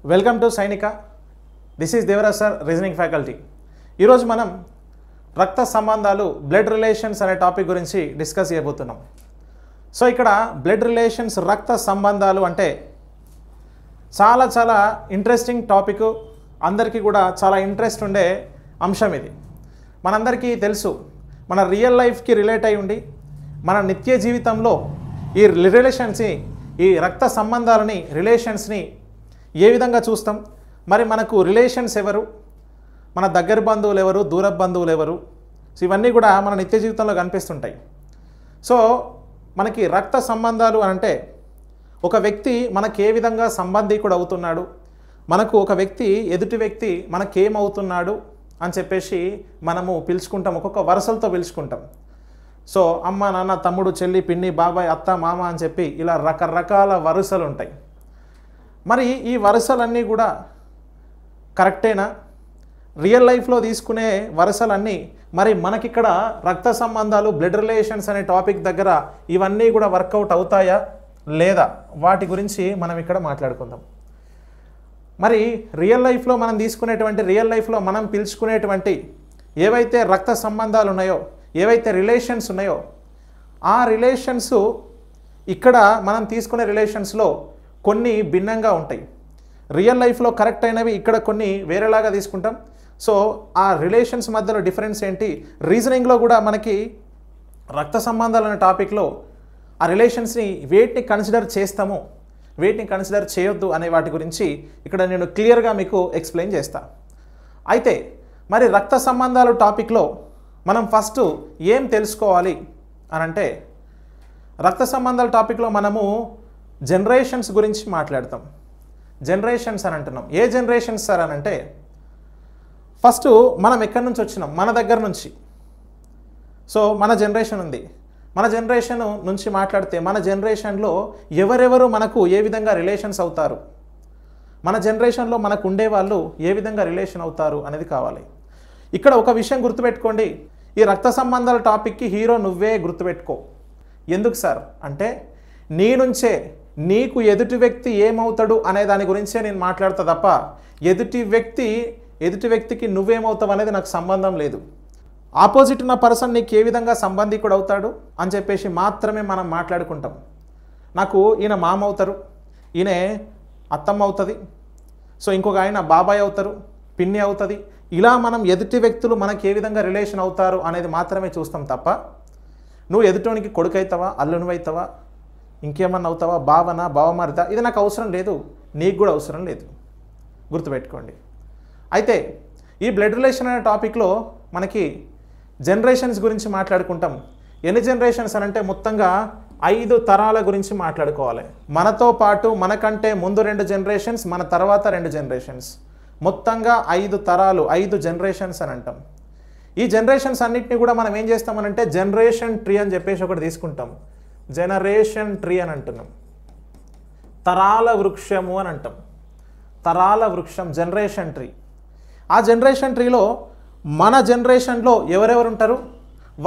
Welcome to Sainika. This is Devaraj sir, reasoning faculty. ఈరోజు మనం రక్త సంబంధాలు, బ్లడ్ రిలేషన్స్ అనే టాపిక్ గురించి డిస్కస్ చేయబోతున్నాం. సో ఇక్కడ బ్లడ్ రిలేషన్స్, రక్త సంబంధాలు అంటే చాలా ఇంట్రెస్టింగ్ టాపిక్. అందరికీ కూడా చాలా ఇంట్రెస్ట్ ఉండే అంశం ఇది. మనందరికీ తెలుసు, మన రియల్ లైఫ్కి రిలేట్ అయి ఉండి మన నిత్య జీవితంలో ఈ రిలేషన్స్ని, ఈ రక్త సంబంధాలని, రిలేషన్స్ని ఏ విధంగా చూస్తాం. మరి మనకు రిలేషన్స్ ఎవరు, మన దగ్గర బంధువులు ఎవరు, దూర బంధువులు ఎవరు, సో ఇవన్నీ కూడా మన నిత్య జీవితంలో కనిపిస్తుంటాయి. సో మనకి రక్త సంబంధాలు అంటే ఒక వ్యక్తి మనకు ఏ విధంగా సంబంధీకుడు అవుతున్నాడు, మనకు ఒక వ్యక్తి, ఎదుటి వ్యక్తి మనకేమవుతున్నాడు అని చెప్పేసి మనము పిలుచుకుంటాం, ఒక్కొక్క వరుసలతో పిలుచుకుంటాం. సో అమ్మ, నాన్న, తమ్ముడు, చెల్లి, పిన్ని, బాబాయ్, అత్త, మామ అని చెప్పి ఇలా రకరకాల వరుసలు ఉంటాయి. మరి ఈ వరుసలన్నీ కూడా కరెక్టేనా? రియల్ లైఫ్లో తీసుకునే వరుసలన్నీ మరి మనకిక్కడ రక్త సంబంధాలు, బ్లడ్ రిలేషన్స్ అనే టాపిక్ దగ్గర ఇవన్నీ కూడా వర్కౌట్ అవుతాయా లేదా, వాటి గురించి మనం ఇక్కడ మాట్లాడుకుందాం. మరి రియల్ లైఫ్లో మనం తీసుకునేటువంటి, రియల్ లైఫ్లో మనం పిలుచుకునేటువంటి ఏవైతే రక్త సంబంధాలు ఉన్నాయో, ఏవైతే రిలేషన్స్ ఉన్నాయో, ఆ రిలేషన్స్ ఇక్కడ మనం తీసుకునే రిలేషన్స్లో కొన్ని భిన్నంగా ఉంటాయి. రియల్ లైఫ్లో కరెక్ట్ అయినవి ఇక్కడ కొన్ని వేరేలాగా తీసుకుంటాం. సో ఆ రిలేషన్స్ మధ్యలో డిఫరెన్స్ ఏంటి, రీజనింగ్లో కూడా మనకి రక్త సంబంధాలు అనే టాపిక్లో ఆ రిలేషన్స్ని వేటిని కన్సిడర్ చేస్తాము, వేటిని కన్సిడర్ చేయొద్దు అనే వాటి గురించి ఇక్కడ నేను క్లియర్గా మీకు ఎక్స్ప్లెయిన్ చేస్తా. అయితే మరి రక్త సంబంధాలు టాపిక్లో మనం ఫస్ట్ ఏం తెలుసుకోవాలి అనంటే, రక్త సంబంధాల టాపిక్లో మనము జనరేషన్స్ గురించి మాట్లాడతాం. జనరేషన్స్ అని అంటున్నాం. ఏ జనరేషన్స్ సార్ అని అంటే, ఫస్ట్ మనం ఎక్కడి నుంచి వచ్చినాం, మన దగ్గర నుంచి. సో మన జనరేషన్ ఉంది, మన జనరేషన్ నుంచి మాట్లాడితే మన జనరేషన్లో ఎవరెవరు మనకు ఏ విధంగా రిలేషన్స్ అవుతారు, మన జనరేషన్లో మనకు ఉండేవాళ్ళు ఏ విధంగా రిలేషన్ అవుతారు అనేది కావాలి. ఇక్కడ ఒక విషయం గుర్తుపెట్టుకోండి, ఈ రక్త సంబంధాల టాపిక్కి హీరో నువ్వే గుర్తుపెట్టుకో. ఎందుకు సార్ అంటే, నీ నుంచే నీకు ఎదుటి వ్యక్తి ఏమవుతాడు అనే దాని గురించే నేను మాట్లాడతా తప్ప ఎదుటి వ్యక్తికి నువ్వేమవుతావు అనేది నాకు సంబంధం లేదు. ఆపోజిట్ ఉన్న పర్సన్ నీకు ఏ విధంగా సంబంధికుడు అవుతాడు అని చెప్పేసి మాత్రమే మనం మాట్లాడుకుంటాం. నాకు ఈయన మామ అవుతారు, ఈయన అత్తమ్మ అవుతుంది, సో ఇంకొక ఆయన బాబాయ్ అవుతారు, పిన్ని అవుతుంది. ఇలా మనం ఎదుటి వ్యక్తులు మనకు ఏ విధంగా రిలేషన్ అవుతారు అనేది మాత్రమే చూస్తాం తప్ప నువ్వు ఎదుటోనికి కొడుకు అవుతావా, అల్లును అవుతావా, ఇంకేమన్నా అవుతావా, బావనా, బావమరిదా, ఇది నాకు అవసరం లేదు, నీకు కూడా అవసరం లేదు, గుర్తుపెట్టుకోండి. అయితే ఈ బ్లడ్ రిలేషన్ అనే టాపిక్లో మనకి జనరేషన్స్ గురించి మాట్లాడుకుంటాం. ఎన్ని జనరేషన్స్ అనంటే మొత్తంగా 5 తరాల గురించి మాట్లాడుకోవాలి. మనతో పాటు మనకంటే ముందు 2 జనరేషన్స్, మన తర్వాత 2 జనరేషన్స్, మొత్తంగా 5 తరాలు, 5 జనరేషన్స్ అని అంటాం. ఈ జనరేషన్స్ అన్నిటిని కూడా మనం ఏం చేస్తామనంటే జనరేషన్ ట్రీ అని చెప్పేసి ఒకటి తీసుకుంటాం. జనరేషన్ ట్రీ అని అంటున్నాం. తరాల వృక్షము అని అంటాం. తరాల వృక్షం, జనరేషన్ ట్రీ. ఆ జనరేషన్ ట్రీలో మన జనరేషన్లో ఎవరెవరు ఉంటారు,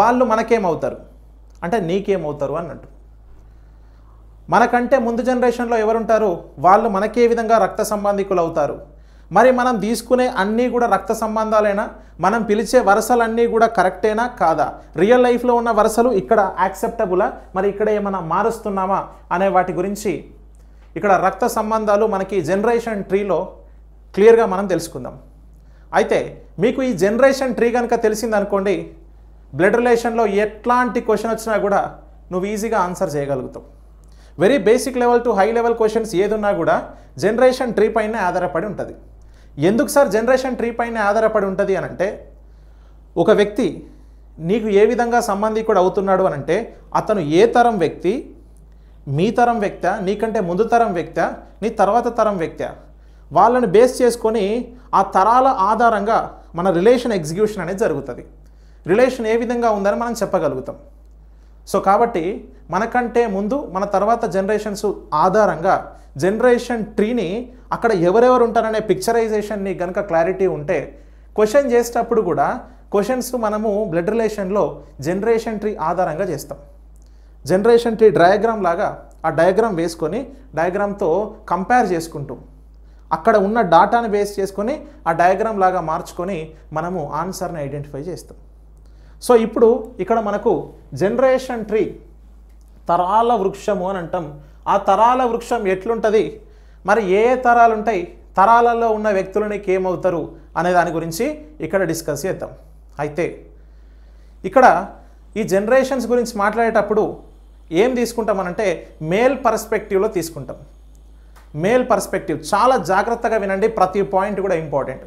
వాళ్ళు మనకేమవుతారు అంటే నీకేమవుతారు అన్నట్టు. మనకంటే ముందు జనరేషన్లో ఎవరుంటారు, వాళ్ళు మనకే విధంగా రక్త సంబంధికులు అవుతారు. మరి మనం తీసుకునే అన్నీ కూడా రక్త సంబంధాలేనా, మనం పిలిచే వరుసలన్నీ కూడా కరెక్టేనా కాదా, రియల్ లైఫ్లో ఉన్న వరుసలు ఇక్కడ యాక్సెప్టబులా, మరి ఇక్కడ ఏమైనా మారుస్తున్నామా అనే వాటి గురించి ఇక్కడ రక్త సంబంధాలు మనకి జనరేషన్ ట్రీలో క్లియర్గా మనం తెలుసుకుందాం. అయితే మీకు ఈ జనరేషన్ ట్రీ కనుక తెలిసిందనుకోండి, బ్లడ్ రిలేషన్లో ఎట్లాంటి క్వశ్చన్ వచ్చినా కూడా నువ్వు ఈజీగా ఆన్సర్ చేయగలుగుతావు. Very basic level to high level questions ఏదున్నా కూడా జనరేషన్ ట్రీ పైన ఆధారపడి ఉంటుంది. ఎందుకు సార్ జనరేషన్ ట్రీ పైన ఆధారపడి ఉంటుంది అనంటే, ఒక వ్యక్తి నీకు ఏ విధంగా సంబంధికుడు అవుతున్నాడు అనంటే, అతను ఏ తరం వ్యక్తి, మీ తరం వ్యక్తి, నీకంటే ముందు తరం వ్యక్తి, నీ తర్వాత తరం వ్యక్తి, వాళ్ళని బేస్ చేసుకొని ఆ తరాల ఆధారంగా మన రిలేషన్ ఎగ్జిక్యూషన్ అనేది జరుగుతుంది. రిలేషన్ ఏ విధంగా ఉందని మనం చెప్పగలుగుతాం. సో కాబట్టి మనకంటే ముందు, మన తర్వాత జనరేషన్స్ ఆధారంగా జనరేషన్ ట్రీని అక్కడ ఎవరెవరు ఉంటారనే పిక్చరైజేషన్ని కనుక క్లారిటీ ఉంటే, క్వశ్చన్ చేసేటప్పుడు కూడా క్వశ్చన్స్ మనము బ్లడ్ రిలేషన్లో జనరేషన్ ట్రీ ఆధారంగా చేస్తాం. జనరేషన్ ట్రీ డయాగ్రామ్ లాగా ఆ డయాగ్రామ్ వేసుకొని డయాగ్రామ్తో కంపేర్ చేసుకుంటూ అక్కడ ఉన్న డాటాని బేస్ చేసుకొని ఆ డయాగ్రామ్ లాగా మార్చుకొని మనము ఆన్సర్ని ఐడెంటిఫై చేస్తాం. సో ఇప్పుడు ఇక్కడ మనకు జనరేషన్ ట్రీ, తరాల వృక్షము అని అంటాం. ఆ తరాల వృక్షం ఎట్లుంటుంది, మరి ఏ తరాలు ఉంటాయి, తరాలలో ఉన్న వ్యక్తులకి ఏమవుతారు అనే దాని గురించి ఇక్కడ డిస్కస్ చేద్దాం. అయితే ఇక్కడ ఈ జనరేషన్స్ గురించి మాట్లాడేటప్పుడు ఏం తీసుకుంటామనంటే మేల్ పర్స్పెక్టివ్లో తీసుకుంటాం. మేల్ పర్స్పెక్టివ్ చాలా జాగ్రత్తగా వినండి, ప్రతి పాయింట్ కూడా ఇంపార్టెంట్.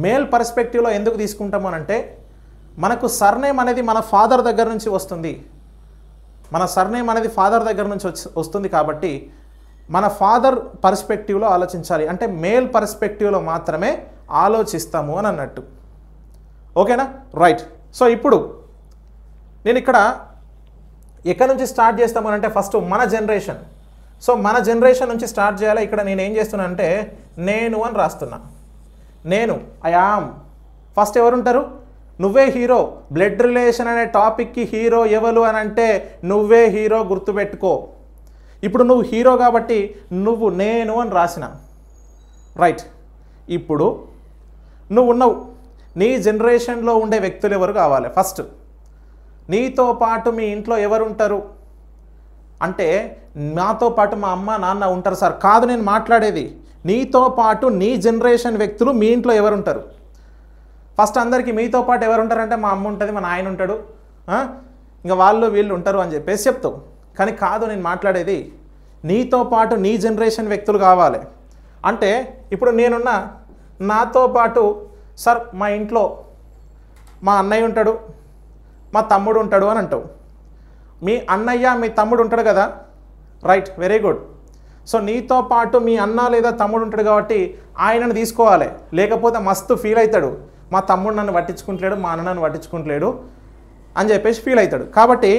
మేల్ పర్స్పెక్టివ్లో ఎందుకు తీసుకుంటాము అనంటే మనకు సర్నేమ్ అనేది మన ఫాదర్ దగ్గర నుంచి వస్తుంది. మన సర్నేమ్ అనేది ఫాదర్ దగ్గర నుంచి వస్తుంది కాబట్టి మన ఫాదర్ పర్స్పెక్టివ్లో ఆలోచించాలి. అంటే మేల్ పర్స్పెక్టివ్లో మాత్రమే ఆలోచిస్తాము అని అన్నట్టు. ఓకేనా? రైట్. సో ఇప్పుడు నేను ఇక్కడ ఎక్కడి నుంచి స్టార్ట్ చేస్తాము అంటే ఫస్ట్ మన జనరేషన్. సో మన జనరేషన్ నుంచి స్టార్ట్ చేయాలి. ఇక్కడ నేను ఏం చేస్తున్నా అంటే నేను అని రాస్తున్నా. నేను, ఐ యామ్. ఫస్ట్ ఎవరుంటారు? నువ్వే హీరో. బ్లడ్ రిలేషన్ అనే టాపిక్కి హీరో ఎవరు అని అంటే నువ్వే హీరో, గుర్తుపెట్టుకో. ఇప్పుడు నువ్వు హీరో కాబట్టి నువ్వు నేను అని రాసిన. రైట్. ఇప్పుడు నువ్వు ఉన్నావు, నీ జనరేషన్లో ఉండే వ్యక్తులు ఎవరు కావాలి? ఫస్ట్ నీతో పాటు మీ ఇంట్లో ఎవరు ఉంటారు అంటే నాతో పాటు మా అమ్మ నాన్న ఉంటారు సార్. కాదు, నేను మాట్లాడేది నీతో పాటు నీ జనరేషన్ వ్యక్తులు మీ ఇంట్లో ఎవరు ఉంటారు. ఫస్ట్ అందరికీ మీతో పాటు ఎవరు ఉంటారంటే మా అమ్మ ఉంటుంది, మా నాయన ఉంటాడు, ఇంకా వాళ్ళు వీళ్ళు ఉంటారు అని చెప్పేసి చెప్తావు. కానీ కాదు, నేను మాట్లాడేది నీతో పాటు నీ జనరేషన్ వ్యక్తులు కావాలి. అంటే ఇప్పుడు నేనున్న నాతో పాటు సార్ మా ఇంట్లో మా అన్నయ్య ఉంటాడు, మా తమ్ముడు ఉంటాడు అని అంటావు. మీ అన్నయ్య మీ తమ్ముడు ఉంటాడు కదా, రైట్, వెరీ గుడ్. సో నీతో పాటు మీ అన్న లేదా తమ్ముడు ఉంటాడు కాబట్టి ఆయనను తీసుకోవాలి, లేకపోతే మస్తు ఫీల్ అవుతాడు. మా తమ్ముడు నన్ను పట్టించుకుంటలేడు, మా అన్న నన్ను పట్టించుకుంటలేడు అని చెప్పేసి ఫీల్ అవుతాడు. కాబట్టి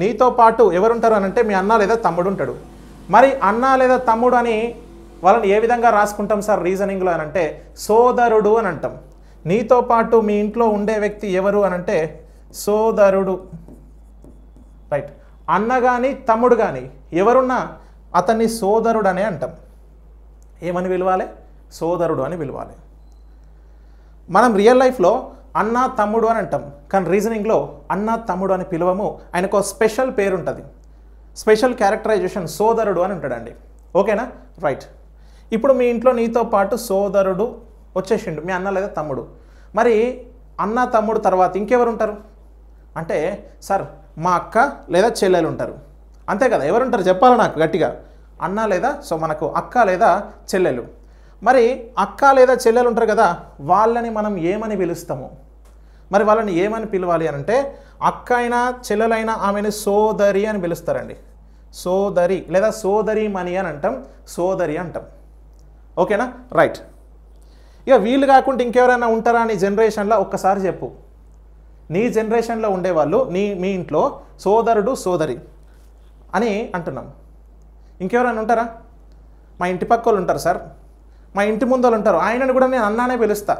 నీతో పాటు ఎవరుంటారు అని అంటే మీ అన్న లేదా తమ్ముడు ఉంటాడు. మరి అన్న లేదా తమ్ముడు అని వాళ్ళని ఏ విధంగా రాసుకుంటాం సార్ రీజనింగ్లో అని అంటే సోదరుడు అని అంటాం. నీతో పాటు మీ ఇంట్లో ఉండే వ్యక్తి ఎవరు అని అంటే సోదరుడు. రైట్. అన్న కానీ తమ్ముడు కానీ ఎవరున్నా అతన్ని సోదరుడు అనే అంటాం. ఏమని పిలవాలి? సోదరుడు అని పిలవాలి. మనం రియల్ లైఫ్లో అన్న తమ్ముడు అని అంటాం, కానీ రీజనింగ్లో అన్న తమ్ముడు అని పిలవము. ఆయనకు స్పెషల్ పేరు ఉంటుంది, స్పెషల్ క్యారెక్టరైజేషన్, సోదరుడు అని ఉంటాడండి. ఓకేనా? రైట్. ఇప్పుడు మీ ఇంట్లో నీతో పాటు సోదరుడు వచ్చేసిండు, మీ అన్న లేదా తమ్ముడు. మరి అన్న తమ్ముడు తర్వాత ఇంకెవరు ఉంటారు అంటే సార్ మా అక్క లేదా చెల్లెలు ఉంటారు. అంతే కదా, ఎవరుంటారు చెప్పాలి నాకు గట్టిగా? అన్న లేదా, సో మనకు అక్క లేదా చెల్లెలు. మరి అక్క లేదా చెల్లెలు ఉంటారు కదా, వాళ్ళని మనం ఏమని పిలుస్తాము? మరి వాళ్ళని ఏమని పిలవాలి అని అంటే అక్క అయినా చెల్లెలైనా ఆమెను సోదరి అని పిలుస్తారండి. సోదరి లేదా సోదరి మణి అని అంటాం, సోదరి అంటాం. ఓకేనా? రైట్. ఇక వీళ్ళు కాకుండా ఇంకెవరైనా ఉంటారా నీ జనరేషన్లో? ఒక్కసారి చెప్పు. నీ జనరేషన్లో ఉండేవాళ్ళు మీ ఇంట్లో సోదరుడు సోదరి అని అంటున్నాం. ఇంకెవరైనా ఉంటారా? మా ఇంటి పక్క వాళ్ళు ఉంటారు సార్, మా ఇంటి ముందు వాళ్ళు ఉంటారు, ఆయనను కూడా నేను అన్నానే పిలుస్తా.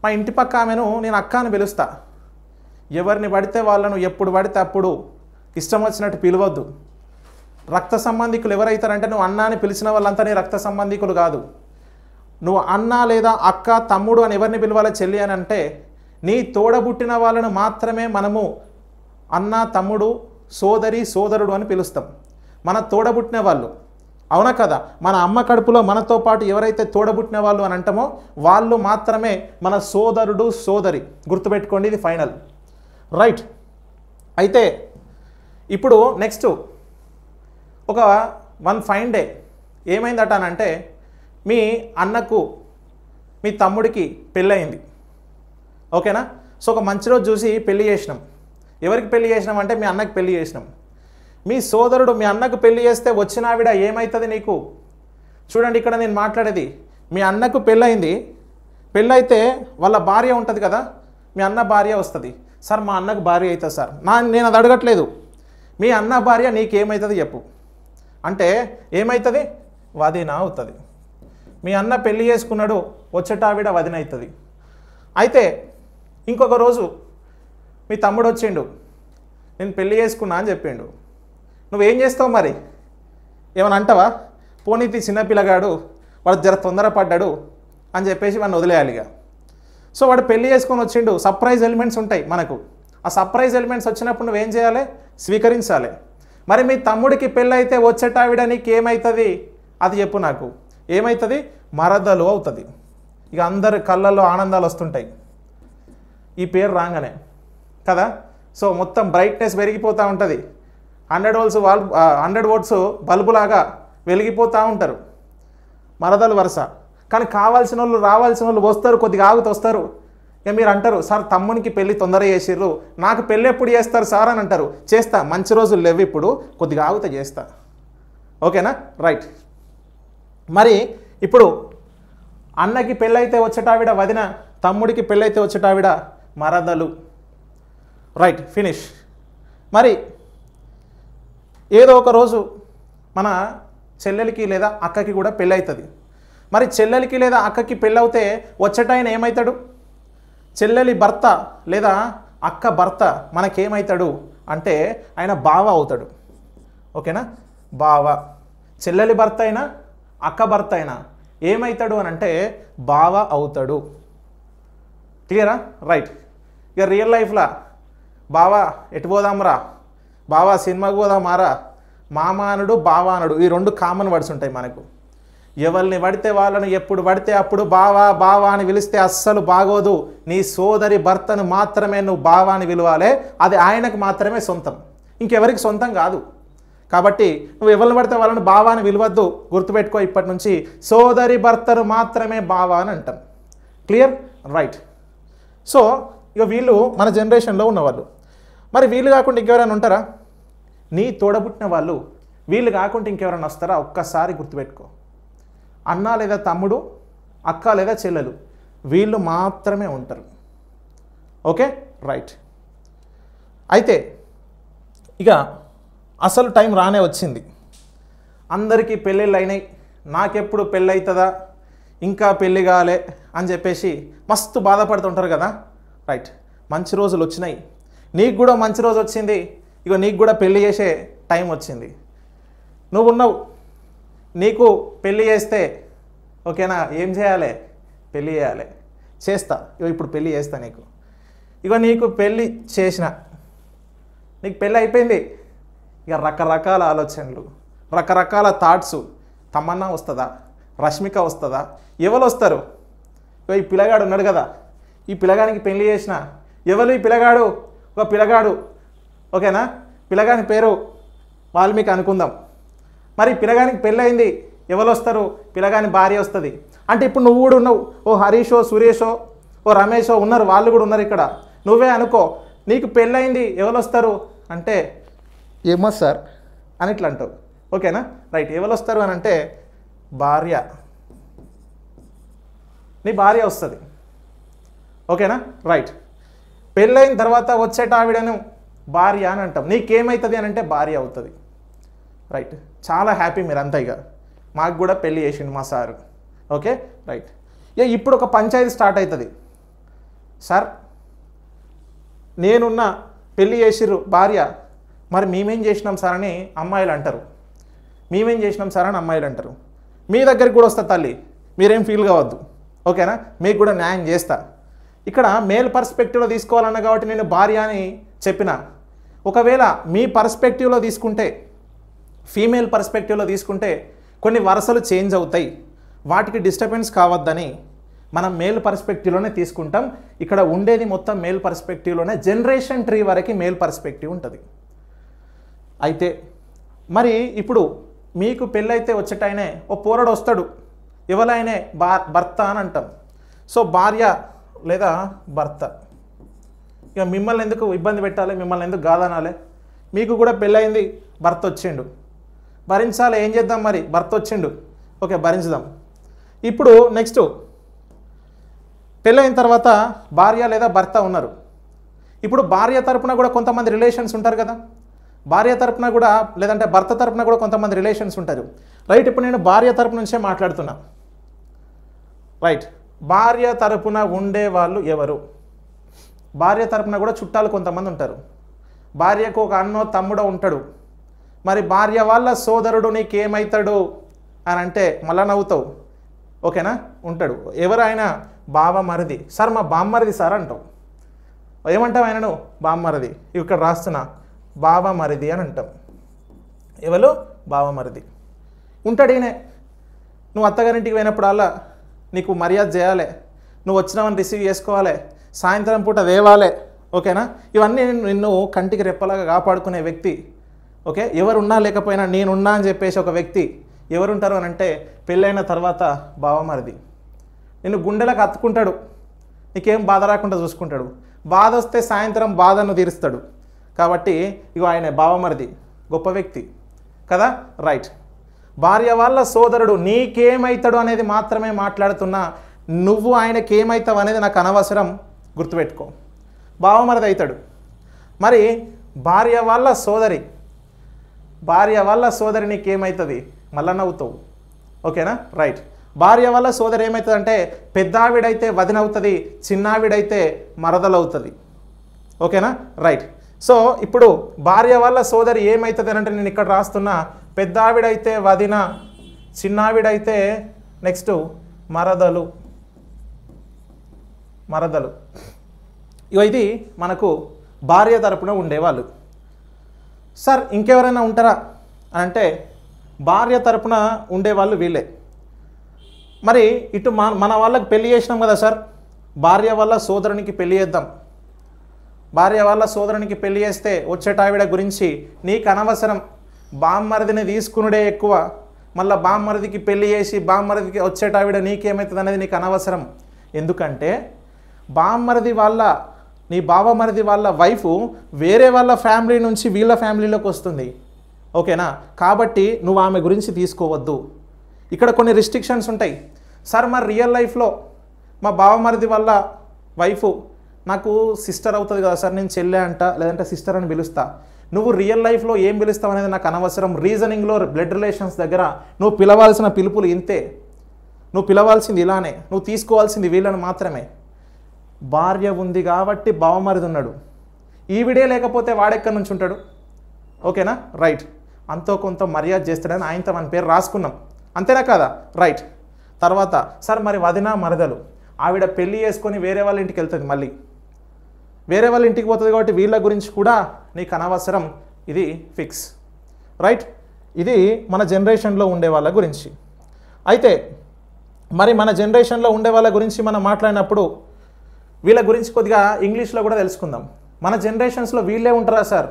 మా ఇంటి పక్క ఆమెను నేను అక్క అని పిలుస్తా. ఎవరిని పడితే వాళ్ళను ఎప్పుడు పడితే అప్పుడు ఇష్టం వచ్చినట్టు పిలవద్దు. రక్త సంబంధికులు ఎవరైతారంటే నువ్వు అన్న అని పిలిచిన వాళ్ళంతా నీ రక్త సంబంధికులు కాదు. నువ్వు అన్న లేదా అక్క తమ్ముడు అని ఎవరిని పిలవాలి? చెల్లి అని అంటే నీ తోడబుట్టిన వాళ్ళను మాత్రమే మనము అన్న తమ్ముడు సోదరి సోదరుడు అని పిలుస్తాం. మన తోడబుట్టిన వాళ్ళు, అవునా కదా? మన అమ్మ కడుపులో మనతో పాటు ఎవరైతే తోడబుట్టిన వాళ్ళు అని అంటామో వాళ్ళు మాత్రమే మన సోదరుడు సోదరి. గుర్తుపెట్టుకోండి, ఇది ఫైనల్. రైట్. అయితే ఇప్పుడు నెక్స్ట్ ఒక ఫైన్ డే ఏమైందట అని అంటే మీ అన్నకు మీ తమ్ముడికి పెళ్ళయింది. ఓకేనా? సో ఒక మంచి రోజు చూసి పెళ్లి చేసినాం. ఎవరికి పెళ్లి చేసినాం అంటే మీ అన్నకి పెళ్లి చేసినాం. మీ సోదరుడు మీ అన్నకు పెళ్లి చేస్తే వచ్చిన ఆవిడ ఏమవుతుంది నీకు? చూడండి, ఇక్కడ నేను మాట్లాడేది మీ అన్నకు పెళ్ళయింది. పెళ్ళైతే వాళ్ళ భార్య ఉంటుంది కదా, మీ అన్న భార్య వస్తుంది. సార్ మా అన్నకు భార్య అవుతుంది సార్. నేను అది అడగట్లేదు. మీ అన్న భార్య నీకేమవుతుంది చెప్పు అంటే ఏమవుతుంది? వదిన అవుతుంది. మీ అన్న పెళ్లి చేసుకున్నాడు, వచ్చేట ఆవిడ వదిన అవుతుంది. అయితే ఇంకొక రోజు మీ తమ్ముడు వచ్చిండు, నేను పెళ్లి చేసుకున్నా అని చెప్పిండు. నువ్వేం చేస్తావు మరి? ఏమని అంటావా? పోనీతి చిన్నపిల్లగాడు వాడు జర తొందరపడ్డాడు అని చెప్పేసి వాడిని వదిలేయాలి ఇక. సో వాడు పెళ్లి చేసుకొని వచ్చిండు, సర్ప్రైజ్ ఎలిమెంట్స్ ఉంటాయి మనకు. ఆ సర్ప్రైజ్ ఎలిమెంట్స్ వచ్చినప్పుడు నువ్వేం చేయాలి? స్వీకరించాలి. మరి మీ తమ్ముడికి పెళ్ళి అయితే వచ్చేటావిడ నీకు ఏమవుతుంది అది చెప్పు నాకు. ఏమవుతుంది? మరదలు అవుతుంది. ఇక అందరి కళ్ళల్లో ఆనందాలు వస్తుంటాయి ఈ పేరు రాగానే కదా. సో మొత్తం బ్రైట్నెస్ పెరిగిపోతూ ఉంటుంది. 100 వోల్ట్స్ బల్బులాగా వెలిగిపోతూ ఉంటారు మరదలు వరుస. కానీ కావాల్సిన వాళ్ళు రావాల్సిన వాళ్ళు వస్తారు, కొద్దిగా ఆగుతూ వస్తారు. ఇక మీరు అంటారు, సార్ తమ్మునికి పెళ్ళి తొందరగా చేసిర్రు, నాకు పెళ్ళి ఎప్పుడు చేస్తారు సార్ అని అంటారు. చేస్తా, మంచి రోజులు లేవు ఇప్పుడు, కొద్దిగా ఆగుతా చేస్తా. ఓకేనా? రైట్. మరి ఇప్పుడు అన్నకి పెళ్ళైతే వచ్చేటావిడ వదిన, తమ్ముడికి పెళ్ళైతే వచ్చేటావిడ మరదలు. Right, finish. మరి ఏదో ఒక రోజు మన చెల్లెలికి లేదా అక్కకి కూడా పెళ్ళి అవుతుంది. మరి చెల్లెలికి లేదా అక్కకి పెళ్ళవుతే వచ్చేటాయన ఏమవుతాడు? చెల్లెలి భర్త లేదా అక్క భర్త మనకేమవుతాడు అంటే ఆయన బావ అవుతాడు. ఓకేనా? బావ. చెల్లెలి భర్త అయినా అక్క భర్త అయినా ఏమవుతాడు అని అంటే బావ అవుతాడు. క్లియరా? రైట్. ఇక రియల్ లైఫ్లో బావా ఎటు పోదాంరా, బావా సినిమాకి పోదామారా, మామానుడు బావానుడు ఈ 2 కామన్ వర్డ్స్ ఉంటాయి మనకు. ఎవరిని పడితే వాళ్ళను ఎప్పుడు పడితే అప్పుడు బావా బావా అని పిలిస్తే అస్సలు బాగోదు. నీ సోదరి భర్తను మాత్రమే నువ్వు బావా అని పిలవాలి. అది ఆయనకు మాత్రమే సొంతం, ఇంకెవరికి సొంతం కాదు. కాబట్టి నువ్వు ఎవరిని పడితే వాళ్ళని బావా అని పిలవద్దు. గుర్తుపెట్టుకో, ఇప్పటి నుంచి సోదరి భర్తను మాత్రమే బావా అని అంటాం. క్లియర్? రైట్. సో ఇక వీళ్ళు మన జనరేషన్లో ఉన్నవాళ్ళు. మరి వీళ్ళు కాకుండా ఇంకెవరైనా ఉంటారా? నీ తోడబుట్టిన వాళ్ళు వీళ్ళు కాకుండా ఇంకెవరైనా వస్తారా? ఒక్కసారి గుర్తుపెట్టుకో. అన్న లేదా తమ్ముడు, అక్క లేదా చెల్లెలు, వీళ్ళు మాత్రమే ఉంటారు. ఓకే? రైట్. అయితే ఇక అసలు టైం రానే వచ్చింది. అందరికీ పెళ్ళిళ్ళు అయినాయి, నాకెప్పుడు పెళ్ళి అవుతుందా, ఇంకా పెళ్ళి కాలే అని చెప్పేసి మస్తు బాధపడుతుంటారు కదా. రైట్. మంచి రోజులు వచ్చినాయి, నీకు కూడా మంచి రోజు వచ్చింది. ఇక నీకు కూడా పెళ్ళి చేసే టైం వచ్చింది. నువ్వు ఉన్నావు, నీకు పెళ్ళి చేస్తే ఓకేనా, ఏం చేయాలి? పెళ్ళి చేయాలి. చేస్తా, ఇక ఇప్పుడు పెళ్ళి చేస్తా నీకు. ఇక నీకు పెళ్ళి చేసిన, నీకు పెళ్ళి అయిపోయింది. ఇక రకరకాల ఆలోచనలు, రకరకాల థాట్స్. తమన్నా వస్తుందా, రష్మిక వస్తుందా, ఎవరు వస్తారు? ఇక ఈ పిల్లగాడు ఉన్నాడు కదా, ఈ పిల్లగానికి పెళ్ళి చేసిన, ఎవరు ఈ పిల్లగాడు? ఒక పిల్లగాడు. ఓకేనా? పిల్లగాని పేరు వాల్మీకి అనుకుందాం. మరి పిల్లగానికి పెళ్ళయింది, ఎవరు వస్తారు? పిల్లగాని భార్య వస్తుంది. అంటే ఇప్పుడు నువ్వు కూడా ఉన్నావు, ఓ హరీషో, సురేషో, ఓ రమేషో ఉన్నారు, వాళ్ళు కూడా ఉన్నారు ఇక్కడ. నువ్వే అనుకో, నీకు పెళ్ళయింది, ఎవరు వస్తారు అంటే ఏమో సార్ అని ఇట్లా అంటావు. ఓకేనా? రైట్. ఎవరు వస్తారు అని అంటే భార్య, నీ భార్య వస్తుంది. ఓకేనా? రైట్. పెళ్ళైన తర్వాత వచ్చేట ఆవిడను భార్య అని అంటాం. నీకేమవుతుంది అని అంటే భార్య అవుతుంది. రైట్. చాలా హ్యాపీ మీరంతా. ఇక మాకు కూడా పెళ్ళి చేసిండు మా సారు. ఓకే? రైట్. ఇక ఇప్పుడు ఒక పంచాయతీ స్టార్ట్ అవుతుంది. సార్ నేనున్న పెళ్ళి చేసిర్రు భార్య, మరి మేమేం చేసినాం సార్ అని అమ్మాయిలు అంటారు. మేమేం చేసినాం సార్ అని అమ్మాయిలు అంటారు. మీ దగ్గరికి కూడా వస్తా తల్లి, మీరేం ఫీల్ కావద్దు. ఓకేనా? మీకు కూడా న్యాయం చేస్తా. ఇక్కడ మేల్ పర్స్పెక్టివ్లో తీసుకోవాలన్నా కాబట్టి నేను భార్య అని చెప్పిన. ఒకవేళ మీ పర్స్పెక్టివ్లో తీసుకుంటే, ఫీమేల్ పర్స్పెక్టివ్లో తీసుకుంటే కొన్ని వరుసలు చేంజ్ అవుతాయి. వాటికి డిస్టర్బెన్స్ కావద్దని మనం మేల్ పర్స్పెక్టివ్లోనే తీసుకుంటాం. ఇక్కడ ఉండేది మొత్తం మేల్ పర్స్పెక్టివ్లోనే. జనరేషన్ ట్రీ వరకు మేల్ పర్స్పెక్టివ్ ఉంటుంది. అయితే మరి ఇప్పుడు మీకు పెళ్ళైతే వచ్చేటైనే ఓ పోరడు వస్తాడు, ఎవరైనా భర్త అని అంటాం. సో భార్య లేదా భర్త. ఇక మిమ్మల్ని ఎందుకు ఇబ్బంది పెట్టాలి, మిమ్మల్ని ఎందుకు గాదనాలి? మీకు కూడా పెళ్ళయింది, భర్త వచ్చిండు, భరించాలి. ఏం చేద్దాం మరి? భర్త వచ్చిండు, ఓకే భరించుదాం. ఇప్పుడు నెక్స్ట్ పెళ్ళైన తర్వాత భార్య లేదా భర్త ఉన్నారు. ఇప్పుడు భార్య తరపున కూడా కొంతమంది రిలేషన్స్ ఉంటారు కదా, భార్య తరపున కూడా లేదంటే భర్త తరపున కూడా కొంతమంది రిలేషన్స్ ఉంటారు. రైట్. ఇప్పుడు నేను భార్య తరపు నుంచే మాట్లాడుతున్నా. రైట్. భార్య తరపున ఉండే వాళ్ళు ఎవరు? భార్య తరపున కూడా చుట్టాలు కొంతమంది ఉంటారు. భార్యకు ఒక అన్నో తమ్ముడో ఉంటాడు. మరి భార్య వాళ్ళ సోదరుడు నీకేమవుతాడు అని అంటే మళ్ళా నవ్వుతావు. ఓకేనా ఉంటాడు. ఎవరు ఆయన? బావమరిది. సార్ మా బామ్మరిది సార్ అంటావు. ఏమంటావు ఆయనను? బామ్మరిది. ఇక్కడ రాస్తున్నా బావమరిది అని అంటాం. ఎవరు? బావమరిది. ఉంటాడు ఈయనే. నువ్వు అత్తగారింటికి పోయినప్పుడల్లా నీకు మర్యాద చేయాలి, నువ్వు వచ్చినావని రిసీవ్ చేసుకోవాలి, సాయంత్రం పూట దేవాలే. ఓకేనా? ఇవన్నీ నిన్ను కంటికి రెప్పలాగా కాపాడుకునే వ్యక్తి. ఓకే, ఎవరున్నా లేకపోయినా నేనున్నా అని చెప్పేసి ఒక వ్యక్తి ఎవరుంటారు అని అంటే పెళ్ళైన తర్వాత బావమరిది. నిన్ను గుండెలకు అత్తుకుంటాడు, నీకేం బాధ రాకుండా చూసుకుంటాడు. బాధ వస్తే సాయంత్రం బాధను తీరుస్తాడు. కాబట్టి ఇగో ఆయన బావమరిది, గొప్ప వ్యక్తి కదా. రైట్. భార్య వాళ్ళ సోదరుడు నీకేమవుతాడు అనేది మాత్రమే మాట్లాడుతున్నా. నువ్వు ఆయనకేమవుతావు అనేది నాకు అనవసరం, గుర్తుపెట్టుకో. బావమరిది అవుతాడు. మరి భార్య వాళ్ళ సోదరి నీకేమవుతుంది? మళ్ళా నవ్వుతావు. ఓకేనా? రైట్. భార్య వాళ్ళ సోదరి ఏమవుతుందంటే పెద్దావిడైతే వదినవుతుంది, చిన్నావిడైతే మరదలవుతుంది. ఓకేనా? రైట్. సో ఇప్పుడు భార్య వాళ్ళ సోదరి ఏమవుతుంది అంటే నేను ఇక్కడ రాస్తున్నా పెద్దావిడైతే వదిన, చిన్నావిడైతే నెక్స్ట్ మరదలు. ఇది మనకు భార్య తరపున ఉండేవాళ్ళు. సార్ ఇంకెవరైనా ఉంటారా అని అంటే భార్య తరపున ఉండేవాళ్ళు వీళ్ళే. మరి ఇటు మన వాళ్ళకి పెళ్లి చేసినాం కదా సార్, భార్య వాళ్ళ సోదరునికి పెళ్లి చేద్దాం. భార్య వాళ్ళ సోదరునికి పెళ్లి చేస్తే వచ్చేటావిడ గురించి నీకు అనవసరం. బామ్మరిదిని తీసుకునుడే ఎక్కువ. మళ్ళీ బామ్మరిదికి పెళ్లి చేసి బామ్మరిదికి వచ్చేటావిడ నీకేమవుతుంది అనేది నీకు అనవసరం. ఎందుకంటే నీ బావమరిది వాళ్ళ వైఫ్ వేరే వాళ్ళ ఫ్యామిలీ నుంచి వీళ్ళ ఫ్యామిలీలోకి వస్తుంది. ఓకేనా? కాబట్టి నువ్వు ఆమె గురించి తీసుకోవద్దు. ఇక్కడ కొన్ని రిస్ట్రిక్షన్స్ ఉంటాయి. సార్ మరి రియల్ లైఫ్లో మా బావమరిది వాళ్ళ వైఫ్ నాకు సిస్టర్ అవుతుంది కదా సార్, నేను చెల్లె అంట లేదంటే సిస్టర్ అని పిలుస్తా. నువ్వు రియల్ లైఫ్లో ఏం పిలుస్తావు అనేది నాకు అనవసరం. రీజనింగ్లో బ్లడ్ రిలేషన్స్ దగ్గర నువ్వు పిలవాల్సిన పిలుపులు ఇంతే. నువ్వు పిలవాల్సింది ఇలానే, నువ్వు తీసుకోవాల్సింది వీళ్ళని మాత్రమే. భార్య ఉంది కాబట్టి బావమరిది ఉన్నాడు. ఈవిడే లేకపోతే వాడెక్కడి నుంచి ఉంటాడు? ఓకేనా? రైట్. అంతో కొంత మర్యాద చేస్తాడని ఆయనతో మన పేరు రాసుకున్నాం. అంతేనా కాదా? రైట్. తర్వాత సార్ మరి వదిన మరదలు, ఆవిడ పెళ్ళి చేసుకొని వేరే వాళ్ళ ఇంటికి వెళ్తుంది, మళ్ళీ వేరే వాళ్ళ ఇంటికి పోతుంది కాబట్టి వీళ్ళ గురించి కూడా నీకు అనవసరం. ఇది ఫిక్స్. రైట్. ఇది మన జనరేషన్లో ఉండే వాళ్ళ గురించి. అయితే మరి మన జనరేషన్లో ఉండే వాళ్ళ గురించి మనం మాట్లాడినప్పుడు వీళ్ళ గురించి కొద్దిగా ఇంగ్లీష్లో కూడా తెలుసుకుందాం. మన జనరేషన్స్లో వీళ్ళే ఉంటారా సార్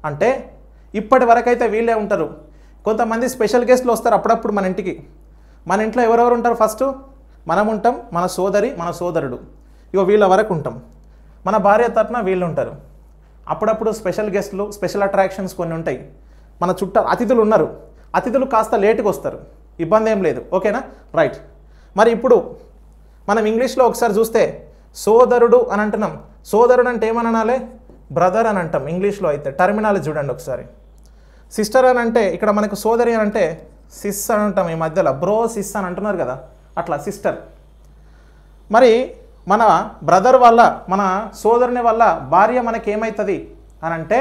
అంటే ఇప్పటి వరకైతే వీళ్ళే ఉంటారు. కొంతమంది స్పెషల్ గెస్ట్లు వస్తారు అప్పుడప్పుడు మన ఇంటికి. మన ఇంట్లో ఎవరెవరు ఉంటారు? ఫస్ట్ మనం ఉంటాం, మన సోదరి, మన సోదరుడు, ఇగో వీళ్ళ వరకు ఉంటాం. మన భార్య తరపున వీళ్ళు ఉంటారు. అప్పుడప్పుడు స్పెషల్ గెస్ట్లు, స్పెషల్ అట్రాక్షన్స్ కొన్ని ఉంటాయి. మన చుట్టూ అతిథులు ఉన్నారు, అతిథులు కాస్త లేటుగా వస్తారు, ఇబ్బంది ఏం లేదు. ఓకేనా? రైట్. మరి ఇప్పుడు మనం ఇంగ్లీష్లో ఒకసారి చూస్తే సోదరుడు అని అంటున్నాం. సోదరుడు అంటే ఏమని అనాలి? బ్రదర్ అని అంటాం ఇంగ్లీష్లో. అయితే టర్మినాలజీ చూడండి ఒకసారి. సిస్టర్ అని అంటే ఇక్కడ మనకు సోదరి అని అంటే సిస్ అని అంటాం. ఈ మధ్యలో బ్రో సిస్ అని అంటున్నారు కదా, అట్లా సిస్టర్. మరి మన బ్రదర్ వల్ల, మన సోదరుని వల్ల భార్య మనకేమవుతుంది అని అంటే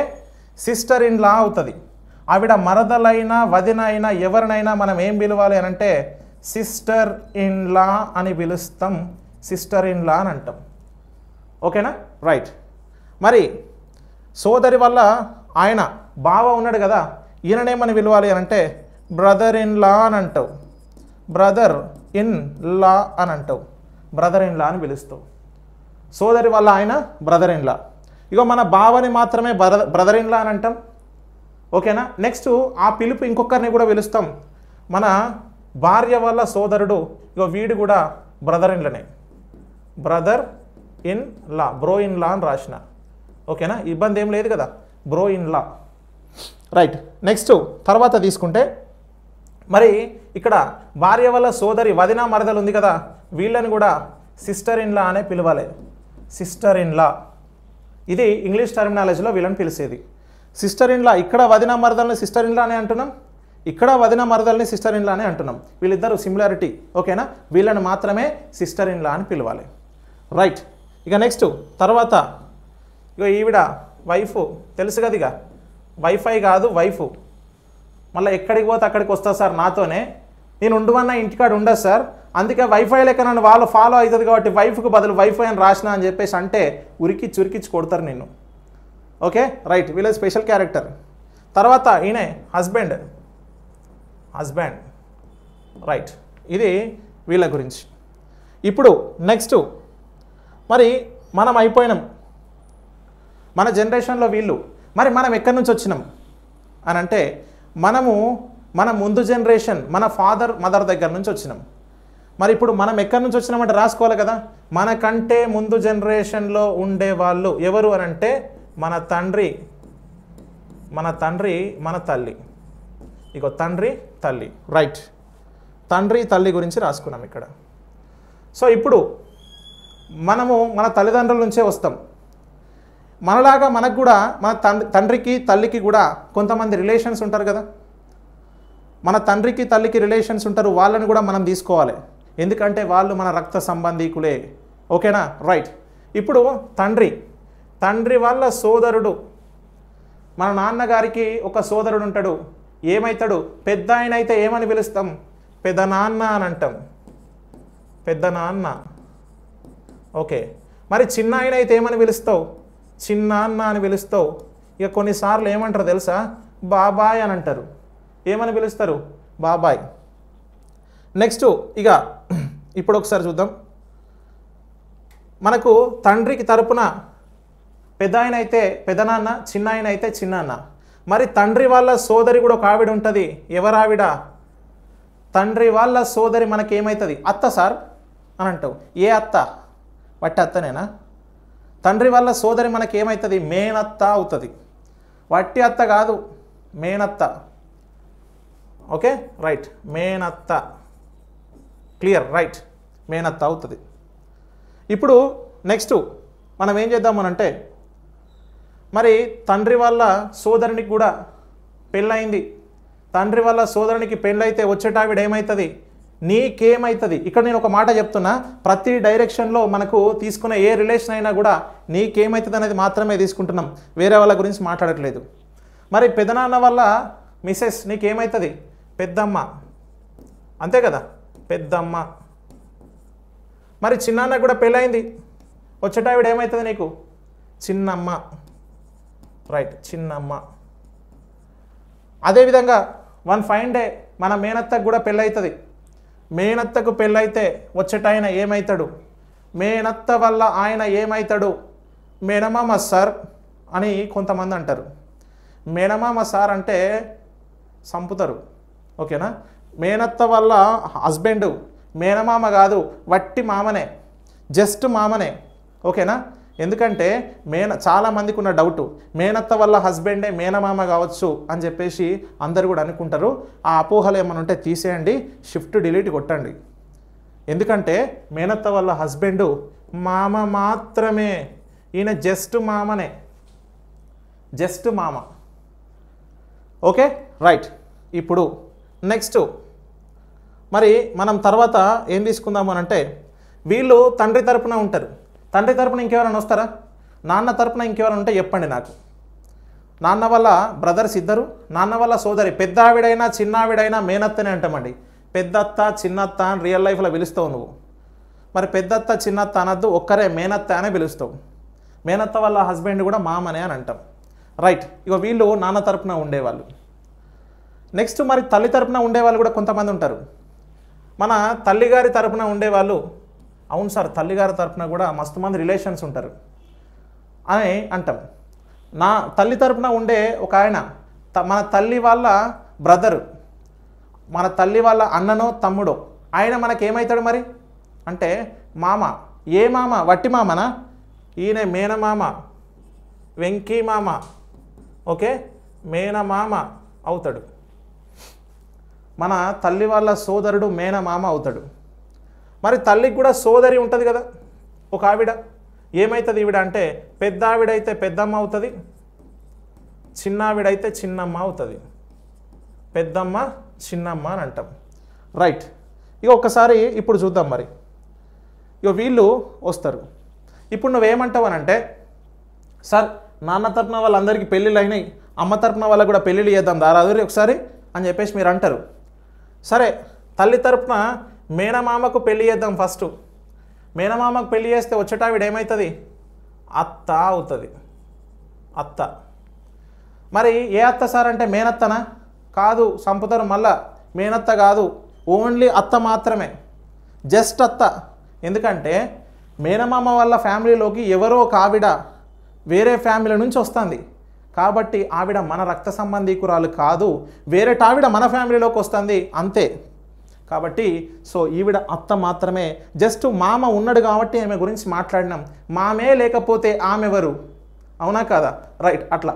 సిస్టర్ ఇన్ లా అవుతుంది. ఆవిడ మరదలైనా వదినైనా ఎవరినైనా మనం ఏం పిలవాలి అని అంటే సిస్టర్ ఇన్ లా అని పిలుస్తాం. సిస్టర్ ఇన్ లా అని అంటాం. ఓకేనా? రైట్. మరి సోదరి వల్ల ఆయన బావ ఉన్నాడు కదా, ఈయననేమని పిలవాలి అని అంటే బ్రదర్ ఇన్ లా అని అంటావు. బ్రదర్ ఇన్ లా అని అంటావు. బ్రదర్ ఇన్ లా అని పిలుస్తావు. సోదరి వల్ల ఆయన బ్రదర్ ఇన్ లా. ఇగో మన బావని మాత్రమే బ్రదర్ ఇన్ లా అని అంటాం. ఓకేనా? నెక్స్ట్ ఆ పిలుపు ఇంకొకరిని కూడా పిలుస్తాం. మన భార్య వల్ల సోదరుడు, ఇగో వీడు కూడా బ్రదర్ ఇన్ లానే. Brother in law, bro in law అని రాసిన. ఓకేనా? ఇబ్బంది ఏం లేదు కదా, bro in law. Right. Next తర్వాత తీసుకుంటే మరి ఇక్కడ భార్య వల్ల సోదరి వదిన మరదలు ఉంది కదా, వీళ్ళని కూడా సిస్టర్ ఇన్ లా అనే పిలవాలి. సిస్టర్ ఇన్ లా, ఇది ఇంగ్లీష్ టర్మినాలజీలో వీళ్ళని పిలిచేది. Sister in law. ఇక్కడ వదిన మరదల్ని సిస్టర్ ఇన్ లా అనే అంటున్నాం, ఇక్కడ వదిన మరదల్ని సిస్టర్ ఇన్ లా అనే అంటున్నాం. వీళ్ళిద్దరు సిమిలారిటీ. ఓకేనా? వీళ్ళని మాత్రమే సిస్టర్ ఇన్ లా అని పిలవాలి. రైట్. ఇక నెక్స్ట్ తర్వాత ఇక ఈవిడ వైఫ్ తెలుసు కదా, ఇక వైఫై కాదు వైఫ్. మళ్ళీ ఎక్కడికి పోతే అక్కడికి వస్తా సార్ నాతోనే, నేను ఉండవన్నా ఇంటికాడ ఉండదు సార్, అందుకే వైఫై లెక్క నన్ను వాళ్ళు ఫాలో అవుతుంది కాబట్టి వైఫ్కు బదులు వైఫై అని రాసిన అని చెప్పేసి అంటే ఉరికిచ్చి కొడతారు నిన్ను. ఓకే రైట్, వీళ్ళ స్పెషల్ క్యారెక్టర్. తర్వాత ఈయన హస్బెండ్ రైట్, ఇది వీళ్ళ గురించి. ఇప్పుడు నెక్స్ట్ మరి మనం అయిపోయినాం, మన జనరేషన్లో వీళ్ళు. మరి మనం ఎక్కడి నుంచి వచ్చినాం అని అంటే మన ముందు జనరేషన్ మన ఫాదర్ మదర్ దగ్గర నుంచి వచ్చినాం. మరి ఇప్పుడు మనం ఎక్కడి నుంచి వచ్చినామంటే రాసుకోవాలి కదా. మనకంటే ముందు జనరేషన్లో ఉండే వాళ్ళు ఎవరు అని అంటే మన తండ్రి మన తల్లి. ఇగో తండ్రి తల్లి, రైట్, తండ్రి తల్లి గురించి రాసుకున్నాం ఇక్కడ. సో ఇప్పుడు మనము మన తల్లిదండ్రుల నుంచే వస్తాం. మనలాగా మనకు కూడా మన తండ్రికి తల్లికి కూడా కొంతమంది రిలేషన్స్ ఉంటారు కదా. మన తండ్రికి తల్లికి రిలేషన్స్ ఉంటారు, వాళ్ళని కూడా మనం తీసుకోవాలి, ఎందుకంటే వాళ్ళు మన రక్త సంబంధీకులే. ఓకేనా రైట్. ఇప్పుడు తండ్రి వాళ్ళ సోదరుడు, మన నాన్నగారికి ఒక సోదరుడు ఉంటాడు, ఏమవుతాడు? పెద్ద ఆయన అయితే ఏమని పిలుస్తాం? పెదనాన్న అని అంటాం, పెద్దనాన్న. ఓకే, మరి చిన్న ఆయన అయితే ఏమని పిలుస్తావు? చిన్నాన్న అని పిలుస్తావు. ఇక కొన్నిసార్లు ఏమంటారు తెలుసా? బాబాయ్ అని అంటారు. ఏమని పిలుస్తారు? బాబాయ్. నెక్స్ట్ ఇక ఇప్పుడు ఒకసారి చూద్దాం. మనకు తండ్రికి తరపున పెద్ద ఆయన అయితే పెదనాన్న, చిన్న ఆయన అయితే చిన్నాన్న. మరి తండ్రి వాళ్ళ సోదరి కూడా ఒక ఆవిడ ఉంటుంది. ఎవరు ఆవిడ? తండ్రి వాళ్ళ సోదరి మనకేమవుతుంది? అత్త సార్ అని అంటావు. ఏ అత్త? వట్టి అత్తనేనా? తండ్రి వాళ్ళ సోదరి మనకేమవుతుంది? మేనత్త అవుతుంది. వట్టి అత్త కాదు, మేనత్త. ఓకే రైట్, మేనత్త. క్లియర్ రైట్, మేనత్త అవుతుంది. ఇప్పుడు నెక్స్ట్ మనం ఏం చేద్దామనంటే, మరి తండ్రి వాళ్ళ సోదరునికి కూడా పెళ్ళయింది. తండ్రి వాళ్ళ సోదరునికి పెళ్ళైతే వచ్చేటావిడ ఏమవుతుంది? నీకేమవుతుంది? ఇక్కడ నేను ఒక మాట చెప్తున్నా, ప్రతి డైరెక్షన్లో మనకు తీసుకునే ఏ రిలేషన్ అయినా కూడా నీకేమవుతుంది అనేది మాత్రమే తీసుకుంటున్నాం, వేరే వాళ్ళ గురించి మాట్లాడట్లేదు. మరి పెదనాన్న వల్ల మిసెస్ నీకేమవుతుంది? పెద్దమ్మ, అంతే కదా, పెద్దమ్మ. మరి చిన్నాన్న కూడా పెళ్ళయింది, వచ్చేటావిడ ఏమవుతుంది నీకు? చిన్నమ్మ. రైట్, చిన్నమ్మ. అదేవిధంగా వన్ ఫైన్ డే మన మేనత్తకు కూడా పెళ్ళవుతుంది. మేనత్తకు పెళ్ళైతే వచ్చేటాయన ఏమవుతాడు? మేనత్త వల్ల ఆయన ఏమవుతాడు? మేనమామ సార్ అని కొంతమంది అంటారు. మేనమామ సార్ అంటే చంపుతారు. ఓకేనా? మేనత్త వల్ల హస్బెండ్ మేనమామ కాదు, వట్టి మామనే, జస్ట్ మామనే. ఓకేనా? ఎందుకంటే చాలామందికి ఉన్న డౌటు, మేనత్త వల్ల హస్బెండే మేనమామ కావచ్చు అని చెప్పేసి అందరు కూడా అనుకుంటారు. ఆ అపోహలు ఏమైనా ఉంటే తీసేయండి, షిఫ్ట్ డిలీట్ కొట్టండి. ఎందుకంటే మేనత్త వల్ల హస్బెండు మామ మాత్రమే, ఈయన జస్ట్ మామనే, జస్ట్ మామ. Okay right. ఇప్పుడు నెక్స్ట్ మరి మనం తర్వాత ఏం తీసుకుందాము అంటే, వీళ్ళు తండ్రి తరపున ఉంటారు. తండ్రి తరపున ఇంకెవరైనా వస్తారా? నాన్న తరపున ఇంకెవరైనా ఉంటే చెప్పండి నాకు. నాన్న వల్ల బ్రదర్స్ ఇద్దరు, నాన్న వల్ల సోదరి, పెద్ద ఆవిడైనా చిన్న ఆవిడైనా మేనత్తనే అంటామండి. పెద్దత్త చిన్నత్త అని రియల్ లైఫ్లో పిలుస్తావు నువ్వు. మరి పెద్దత్త చిన్నత్త అనద్దు, ఒక్కరే మేనత్త అనే పిలుస్తావు. మేనత్త వల్ల హస్బెండ్ కూడా మామనే అని అంటాం. రైట్. ఇక వీళ్ళు నాన్న తరపున ఉండేవాళ్ళు. నెక్స్ట్ మరి తల్లి తరపున ఉండేవాళ్ళు కూడా కొంతమంది ఉంటారు. మన తల్లిగారి తరపున ఉండేవాళ్ళు, అవును సార్ తల్లిగారి తరపున కూడా మస్తు మంది రిలేషన్స్ ఉంటారు అని అంటాం. నా తల్లి తరపున ఉండే ఒక ఆయన మన తల్లి వాళ్ళ బ్రదరు, మన తల్లి వాళ్ళ అన్ననో తమ్ముడో, ఆయన మనకేమవుతాడు మరి అంటే మామ. ఏ మామ? వట్టి మామనా? ఈయన మేనమామ, వెంకీ మామ. ఓకే, మేనమామ అవుతాడు. మన తల్లి వాళ్ళ సోదరుడు మేనమామ అవుతాడు. మరి తల్లికి కూడా సోదరి ఉంటుంది కదా ఒక ఆవిడ. ఏమవుతుంది ఈవిడ అంటే, పెద్ద ఆవిడైతే పెద్దమ్మ అవుతుంది, చిన్న ఆవిడైతే చిన్నమ్మ అవుతుంది. పెద్దమ్మ చిన్నమ్మ అని అంటాం. రైట్. ఇక ఒక్కసారి ఇప్పుడు చూద్దాం. మరి ఇక వీళ్ళు వస్తారు. ఇప్పుడు నువ్వేమంటావు అని అంటే, సార్ నాన్న తరపున వాళ్ళందరికీ పెళ్ళిళ్ళు అయినాయి, అమ్మ తరపున వాళ్ళకు కూడా పెళ్ళిళ్ళు చేద్దాం దారాదురి ఒకసారి అని చెప్పేసి మీరు అంటారు. సరే, తల్లి తరపున మేనమామకు పెళ్లి చేద్దాం ఫస్ట్. మేనమామకు పెళ్లి చేస్తే వచ్చేటావిడ ఏమవుతుంది? అత్త అవుతుంది. అత్త. మరి ఏ అత్త సార్ అంటే మేనత్తనా? కాదు, సంపుతారు మళ్ళా. మేనత్త కాదు, ఓన్లీ అత్త మాత్రమే, జస్ట్ అత్త. ఎందుకంటే మేనమామ వాళ్ళ ఫ్యామిలీలోకి ఎవరో ఒక ఆవిడ వేరే ఫ్యామిలీ నుంచి వస్తుంది కాబట్టి ఆవిడ మన రక్త సంబంధీకురాలు కాదు, వేరేటావిడ మన ఫ్యామిలీలోకి వస్తుంది అంతే. కాబట్టి సో ఈవిడ అత్త మాత్రమే. జస్ట్ మామ ఉన్నాడు కాబట్టి ఆమె గురించి మాట్లాడినాం. మామే లేకపోతే ఆమెవరు? అవునా కాదా? రైట్. అట్లా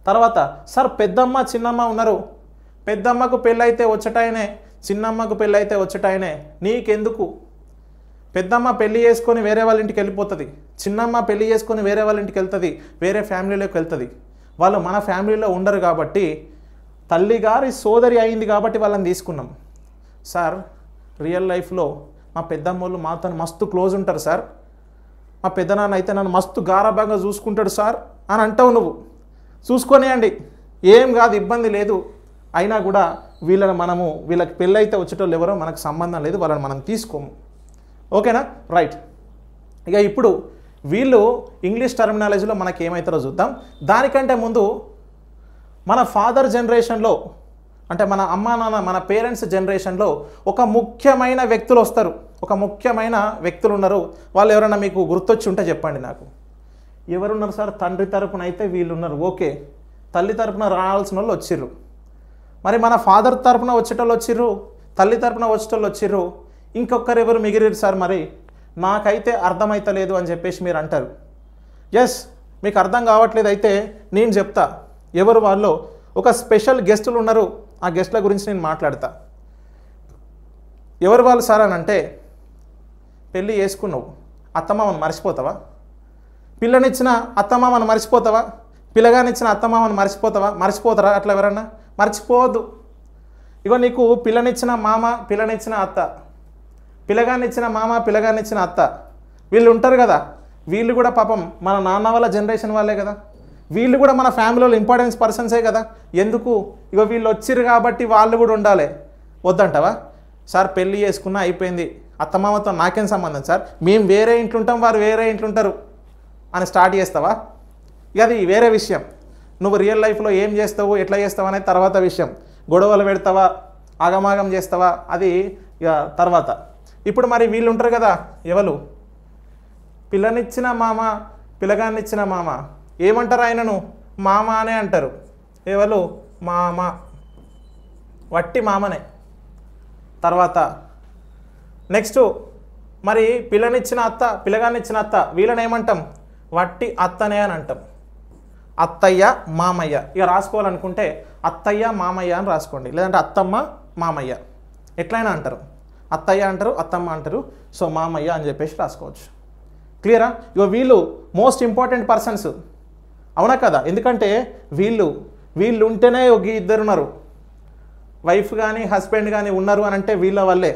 తర్వాత సార్ పెద్దమ్మ చిన్నమ్మ ఉన్నారు. పెద్దమ్మకు పెళ్ళైతే వచ్చటాయనే, చిన్నమ్మకు పెళ్ళైతే వచ్చటాయనే. నీకెందుకు? పెద్దమ్మ పెళ్ళి చేసుకొని వేరే వాళ్ళ ఇంటికి వెళ్ళిపోతుంది, చిన్నమ్మ పెళ్ళి చేసుకొని వేరే వాళ్ళ ఇంటికి వెళ్తుంది, వేరే ఫ్యామిలీలోకి వెళ్తుంది. వాళ్ళు మన ఫ్యామిలీలో ఉండరు కాబట్టి తల్లిగారి సోదరి అయింది కాబట్టి వాళ్ళని తీసుకున్నాం. సార్ రియల్ లైఫ్లో మా పెద్దమ్మోళ్ళు మాతో మస్తు క్లోజ్ ఉంటారు సార్, మా పెద్దనాన్న అయితే నన్ను మస్తు గారాభంగా చూసుకుంటాడు సార్ అని అంటావు నువ్వు. చూసుకొనియండి, ఏం కాదు, ఇబ్బంది లేదు. అయినా కూడా వీళ్ళకి పెళ్ళైతే వచ్చేటోళ్ళు ఎవరో మనకు సంబంధం లేదు, వాళ్ళని మనం తీసుకోము. ఓకేనా? రైట్. ఇక ఇప్పుడు వీళ్ళు ఇంగ్లీష్ టర్మినాలజీలో మనకి ఏమవుతారో చూద్దాం. దానికంటే ముందు మన ఫాదర్ జనరేషన్లో అంటే మన అమ్మా నాన్న మన పేరెంట్స్ జనరేషన్లో ఒక ముఖ్యమైన వ్యక్తులు వస్తారు, ఒక ముఖ్యమైన వ్యక్తులు ఉన్నారు. వాళ్ళు ఎవరైనా మీకు గుర్తొచ్చి ఉంటే చెప్పండి నాకు. ఎవరున్నారు సార్? తండ్రి తరపున అయితే వీళ్ళు ఉన్నారు, ఓకే. తల్లి తరపున రావాల్సిన వాళ్ళు వచ్చిర్రు. మరి మన ఫాదర్ తరపున వచ్చేటోళ్ళు వచ్చిర్రు, తల్లి తరపున వచ్చేటోళ్ళు వచ్చిర్రు. ఇంకొకరు ఎవరు మిగిలిరు సార్? మరి నాకైతే అర్థమవుతలేదు అని చెప్పేసి మీరు అంటారు. ఎస్, మీకు అర్థం కావట్లేదు అయితే నేను చెప్తా ఎవరు వాళ్ళు. ఒక స్పెషల్ గెస్టులు ఉన్నారు, ఆ గెస్ట్ల గురించి నేను మాట్లాడతా. ఎవరు వాళ్ళు సార్ అని అంటే, పెళ్ళి చేసుకున్నావు, అత్తమామను మర్చిపోతావా? పిల్లనిచ్చిన అత్తమామను మర్చిపోతావా? పిల్లగానిచ్చిన అత్తమామను మర్చిపోతావా? మర్చిపోతారా అట్లా ఎవరన్నా? మర్చిపోవద్దు. ఇగో నీకు పిల్లనిచ్చిన మామ, పిల్లనిచ్చిన అత్త, పిల్లగానిచ్చిన మామ, పిల్లగానిచ్చిన అత్త, వీళ్ళు ఉంటారు కదా. వీళ్ళు కూడా పాపం మన నాన్న వాళ్ళ జనరేషన్ వాళ్ళే కదా. వీళ్ళు కూడా మన ఫ్యామిలీలో ఇంపార్టెన్స్ పర్సన్సే కదా. ఎందుకు? ఇగో వీళ్ళు వచ్చిర్రు కాబట్టి వాళ్ళు కూడా ఉండాలి. వద్దంటావా? సార్ పెళ్ళి చేసుకున్నా అయిపోయింది, అత్తమామతో నాకేం సంబంధం సార్, మేము వేరే ఇంట్లో ఉంటాం, వారు వేరే ఇంట్లో ఉంటారు అని స్టార్ట్ చేస్తావా? ఇక అది వేరే విషయం. నువ్వు రియల్ లైఫ్లో ఏం చేస్తావు, ఎట్లా చేస్తావు అనేది తర్వాత విషయం. గొడవలు పెడతావా, ఆగమాగం చేస్తావా, అది ఇక తర్వాత. ఇప్పుడు మరి వీళ్ళు ఉంటారు కదా, ఎవరు? పిల్లనిచ్చిన మామ, పిల్లగాన్నిచ్చిన మామ. ఏమంటారు ఆయనను? మామ అనే అంటారు. ఎవరు? మామ, వట్టి మామనే. తర్వాత నెక్స్ట్ మరి పిల్లనిచ్చిన అత్త, పిల్లగాన్నిచ్చిన అత్త, వీళ్ళని ఏమంటాం? వట్టి అత్తనే అని అంటాం. అత్తయ్య, మామయ్య. ఇక రాసుకోవాలనుకుంటే అత్తయ్య, మామయ్య అని రాసుకోండి, లేదంటే అత్తమ్మ, మామయ్య, ఎట్లయినా అంటారు. అత్తయ్య అంటారు, అత్తమ్మ అంటారు, సో మామయ్య అని చెప్పేసి రాసుకోవచ్చు. క్లియరా? ఇక వీళ్ళు మోస్ట్ ఇంపార్టెంట్ పర్సన్స్, అవునా కదా? ఎందుకంటే వీళ్ళు ఉంటేనే ఒక ఇద్దరు ఉన్నారు, వైఫ్ కానీ హస్బెండ్ కానీ ఉన్నారు అని అంటే వీళ్ళ వల్లే.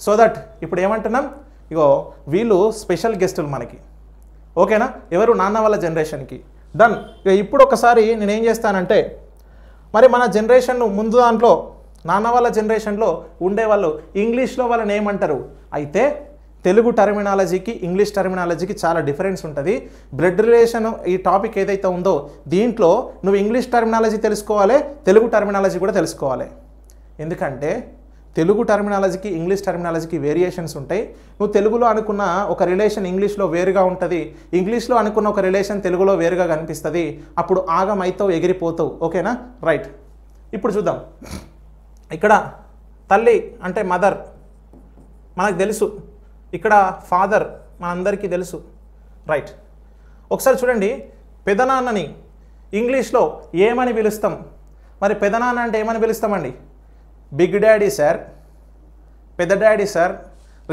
సో దట్ ఇప్పుడు ఏమంటున్నాం, ఇగో వీళ్ళు స్పెషల్ గెస్టులు మనకి. ఓకేనా? ఎవరు? నాన్న వాళ్ళ జనరేషన్కి. డన్. ఇక ఇప్పుడు ఒకసారి నేనేం చేస్తానంటే, మరి మన జనరేషన్ ముందు దాంట్లో నాన్న వాళ్ళ జనరేషన్లో ఉండేవాళ్ళు ఇంగ్లీష్లో వాళ్ళని ఏమంటారు? అయితే తెలుగు టర్మినాలజీకి ఇంగ్లీష్ టర్మినాలజీకి చాలా డిఫరెన్స్ ఉంటుంది. బ్లడ్ రిలేషన్ ఈ టాపిక్ ఏదైతే ఉందో దీంట్లో నువ్వు ఇంగ్లీష్ టర్మినాలజీ తెలుసుకోవాలి, తెలుగు టర్మినాలజీ కూడా తెలుసుకోవాలి. ఎందుకంటే తెలుగు టర్మినాలజీకి ఇంగ్లీష్ టర్మినాలజీకి వేరియేషన్స్ ఉంటాయి. నువ్వు తెలుగులో అనుకున్న ఒక రిలేషన్ ఇంగ్లీష్లో వేరుగా ఉంటుంది, ఇంగ్లీష్లో అనుకున్న ఒక రిలేషన్ తెలుగులో వేరుగా కనిపిస్తుంది. అప్పుడు ఆగమైతావు, ఎగిరిపోతావు. ఓకేనా? రైట్. ఇప్పుడు చూద్దాం. ఇక్కడ తల్లి అంటే మదర్ మనకు తెలుసు, ఇక్కడ ఫాదర్ మనందరికీ తెలుసు. రైట్. ఒకసారి చూడండి, పెదనాన్నని ఇంగ్లీష్లో ఏమని పిలుస్తాం? మరి పెదనాన్న అంటే ఏమని పిలుస్తామండి? బిగ్ డాడీ సార్, పెద్ద డాడీ సార్.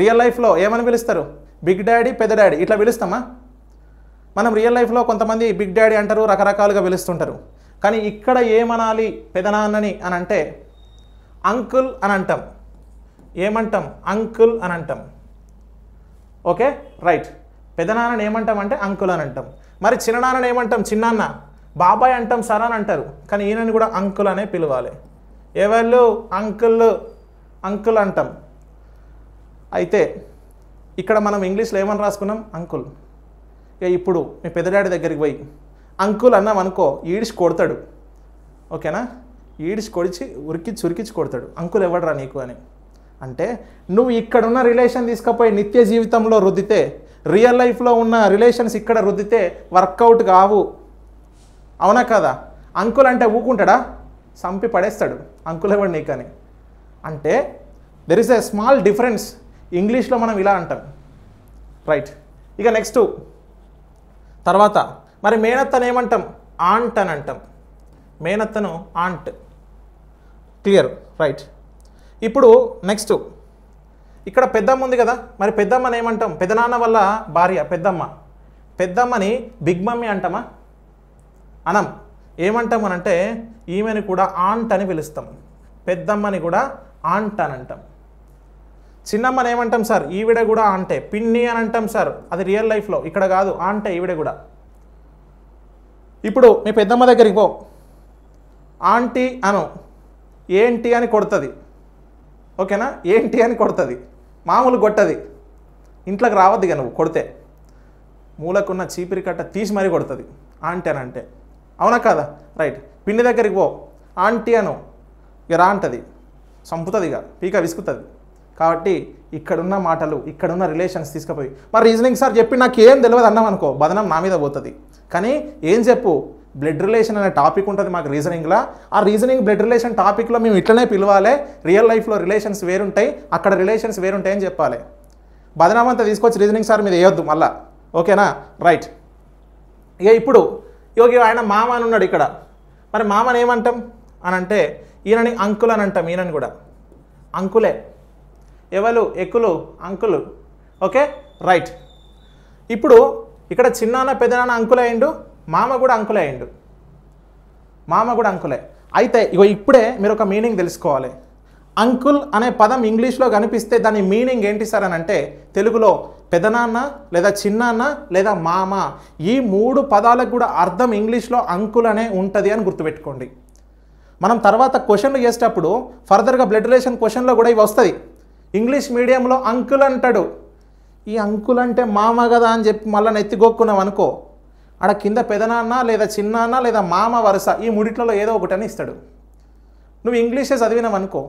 రియల్ లైఫ్లో ఏమని పిలుస్తారు? బిగ్ డాడీ, పెద్ద డాడీ ఇట్లా పిలుస్తామా? మనం రియల్ లైఫ్లో కొంతమంది బిగ్ డాడీ అంటారు, రకరకాలుగా పిలుస్తుంటారు. కానీ ఇక్కడ ఏమనాలి పెదనాన్నని అని అంటే అంకుల్ అని అంటాం. ఏమంటాం? అంకుల్ అని అంటాం. Okay, right. పెదనాన్నని ఏమంటాం అంటే అంకుల్ అని అంటాం. మరి చిన్ననాన్నని ఏమంటాం? చిన్నాన్న. బాబాయ్ అంటాం, సార్ అని అంటారు. కానీ ఈయనని కూడా అంకుల్ అనే పిలవాలి. ఎవరు? అంకుల్, అంకుల్ అంటాం. అయితే ఇక్కడ మనం ఇంగ్లీష్లో ఏమని రాసుకున్నాం, అంకుల్. ఇక ఇప్పుడు మీ పెద్ద డాడీ దగ్గరికి పోయి అంకుల్ అన్నాం అనుకో, ఈడిచి కొడతాడు. ఓకేనా, ఈడిచి కొడిచి ఉరికిచ్చి కొడతాడు, అంకుల్ ఎవడరా నీకు అని. అంటే నువ్వు ఇక్కడున్న రిలేషన్ తీసుకపోయి నిత్య జీవితంలో రుద్దితే, రియల్ లైఫ్లో ఉన్న రిలేషన్స్ ఇక్కడ రుద్దితే వర్కౌట్ కావు. అవునా కదా? అంకుల్ అంటే ఊకుంటాడా? సంపి పడేస్తాడు అంకుల్ ఎవడు నీకని. అంటే there is a small difference. ఇంగ్లీష్లో మనం ఇలా అంటాం, రైట్. ఇక నెక్స్ట్ తర్వాత మరి మేనత్తను ఏమంటాం, ఆంట్ అని అంటాం. మేనత్తను ఆంట్. Clear, right. ఇప్పుడు నెక్స్ట్ ఇక్కడ పెద్దమ్మ ఉంది కదా, మరి పెద్దమ్మని ఏమంటాం, పెదనాన్న వల్ల భార్య పెద్దమ్మ. పెద్దమ్మని బిగ్ మమ్మీ అంటామా? అనం. ఏమంటాం అని అంటే ఈమెని కూడా ఆంట్ అని పిలుస్తాం, పెద్దమ్మని కూడా ఆంట్ అని అంటాం. చిన్నమ్మని ఏమంటాం సార్, ఈవిడ కూడా ఆంటే, పిన్ని అని అంటాం సార్, అది రియల్ లైఫ్లో, ఇక్కడ కాదు, ఆంటే ఈవిడ కూడా. ఇప్పుడు మీ పెద్దమ్మ దగ్గరికి పో, ఆంటీ అను, ఏంటి అని కొడుతుంది. ఓకేనా, ఏంటి అని కొడుతుంది, మామూలు కొట్టది, ఇంట్లోకి రావద్దు ఇక నువ్వు కొడితే, మూలకున్న చీపిరి కట్ట తీసి మరీ కొడుతుంది ఆంటీ అని అంటే. అవునా కదా? రైట్. పిన్ని దగ్గరికి పో, ఆంటీ అను, ఇక రా అంటది, చంపుతుంది, ఇక పీక విసుకుతుంది. కాబట్టి ఇక్కడున్న మాటలు, ఇక్కడున్న రిలేషన్స్ తీసుకుపోయి మరి రీజనింగ్ సార్ చెప్పి నాకు ఏం తెలియదు అన్నాం అనుకో, బదనం నా మీద పోతుంది. కానీ ఏం చెప్పు, బ్లడ్ రిలేషన్ అనే టాపిక్ ఉంటుంది మాకు రీజనింగ్లో. ఆ రీజనింగ్ బ్లడ్ రిలేషన్ టాపిక్లో మేము ఇట్లనే పిలవాలి. రియల్ లైఫ్లో రిలేషన్స్ వేరుంటాయి, అక్కడ రిలేషన్స్ వేరుంటాయని చెప్పాలి. బదనాం అంతా తీసుకొచ్చి రీజనింగ్ సార్ మీద వేయొద్దు మళ్ళా. ఓకేనా, రైట్. ఇక ఇప్పుడు యోగి ఆయన మామ అని ఉన్నాడు ఇక్కడ. మరి మామని ఏమంటాం అని అంటే ఈయనని అంకుల్ అని అంటాం. ఈయనని కూడా అంకులే. ఎవరు ఎక్కులు, అంకులు. Okay, right. ఇప్పుడు ఇక్కడ చిన్నాన్న పెద్దనాన్న అంకులే అయిండు, మామ కూడా అంకులే అయిండు, మామ కూడా అంకులే. అయితే ఇగో ఇప్పుడే మీరు ఒక మీనింగ్ తెలుసుకోవాలి. అంకుల్ అనే పదం ఇంగ్లీష్లో కనిపిస్తే దాని మీనింగ్ ఏంటి సార్ అని అంటే, తెలుగులో పెదనాన్న లేదా చిన్నాన్న లేదా మామ, ఈ 3 పదాలకు కూడా అర్థం ఇంగ్లీష్లో అంకుల్ అనే ఉంటుంది అని గుర్తుపెట్టుకోండి. మనం తర్వాత క్వశ్చన్లు చేసేటప్పుడు ఫర్దర్గా బ్లడ్ రిలేషన్ క్వశ్చన్లో కూడా ఇవి వస్తుంది. ఇంగ్లీష్ మీడియంలో అంకుల్ అంటాడు, ఈ అంకుల్ అంటే మామ కదా అని చెప్పి మళ్ళీ నెత్తిగొక్కున్నాం అనుకో, ఆడ కింద పెదనాన్న లేదా చిన్నాన్న లేదా మామ వరుస, ఈ 3 ఏదో ఒకటని ఇస్తాడు. నువ్వు ఇంగ్లీషే చదివినావు అనుకో,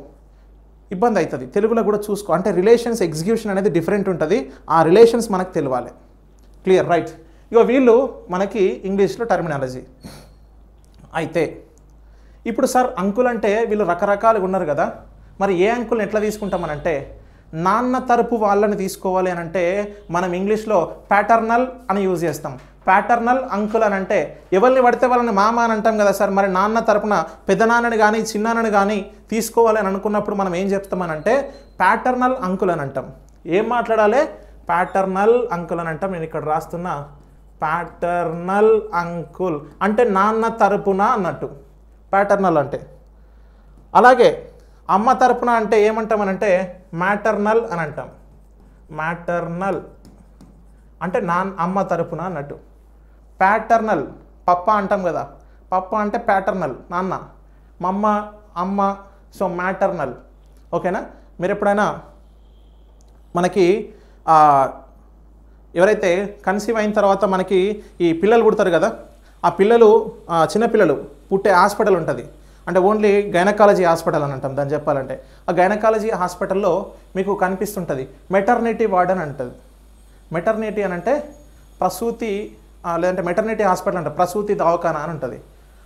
ఇబ్బంది అవుతుంది. తెలుగులో కూడా చూసుకో, అంటే రిలేషన్స్ ఎగ్జిక్యూషన్ అనేది డిఫరెంట్ ఉంటుంది, ఆ రిలేషన్స్ మనకు తెలియాలి. Clear, right. ఇగో వీళ్ళు మనకి ఇంగ్లీష్లో టర్మినాలజీ. అయితే ఇప్పుడు సార్ అంకుల్ అంటే వీళ్ళు రకరకాలుగా ఉన్నారు కదా, మరి ఏ అంకుల్ని ఎట్లా తీసుకుంటామనంటే నాన్న తరపు వాళ్ళని తీసుకోవాలి అని అంటే మనం ఇంగ్లీష్లో ప్యాటర్నల్ అని యూజ్ చేస్తాం. ప్యాటర్నల్ అంకుల్ అని అంటే ఎవరిని పడితే వాళ్ళని మామ అని అంటాం కదా సార్. మరి నాన్న తరపున పెద్దనాన్నని కానీ చిన్నాన్నని కానీ తీసుకోవాలి అని అనుకున్నప్పుడు మనం ఏం చెప్తామనంటే ప్యాటర్నల్ అంకుల్ అని అంటాం. ఏం మాట్లాడాలి, ప్యాటర్నల్ అంకుల్ అని అంటాం. నేను ఇక్కడ రాస్తున్నా, ప్యాటర్నల్ అంకుల్ అంటే నాన్న తరపున అన్నట్టు ప్యాటర్నల్ అంటే. అలాగే అమ్మ తరపున అంటే ఏమంటామనంటే మ్యాటర్నల్ అని అంటాం. మ్యాటర్నల్ అంటే అమ్మ తరపున అన్నట్టు. ప్యాటర్నల్ పప్ప అంటాం కదా, పప్ప అంటే ప్యాటర్నల్ నాన్న, మమ్మ అమ్మ, సో మ్యాటర్నల్. ఓకేనా. మీరు ఎప్పుడైనా మనకి ఎవరైతే కన్సీవ్ అయిన తర్వాత మనకి ఈ పిల్లలు పుడతారు కదా, ఆ పిల్లలు చిన్నపిల్లలు పుట్టే హాస్పిటల్ ఉంటుంది, అంటే ఓన్లీ గైనకాలజీ హాస్పిటల్ అని అంటాం దాన్ని చెప్పాలంటే. ఆ గైనకాలజీ హాస్పిటల్లో మీకు కనిపిస్తుంటుంది మెటర్నిటీ వార్డ్ అని అంటుంది. మెటర్నిటీ అని అంటే ప్రసూతి, లేదంటే మెటర్నిటీ హాస్పిటల్ అంటే ప్రసూతి దవాఖానా అని ఉంటుంది.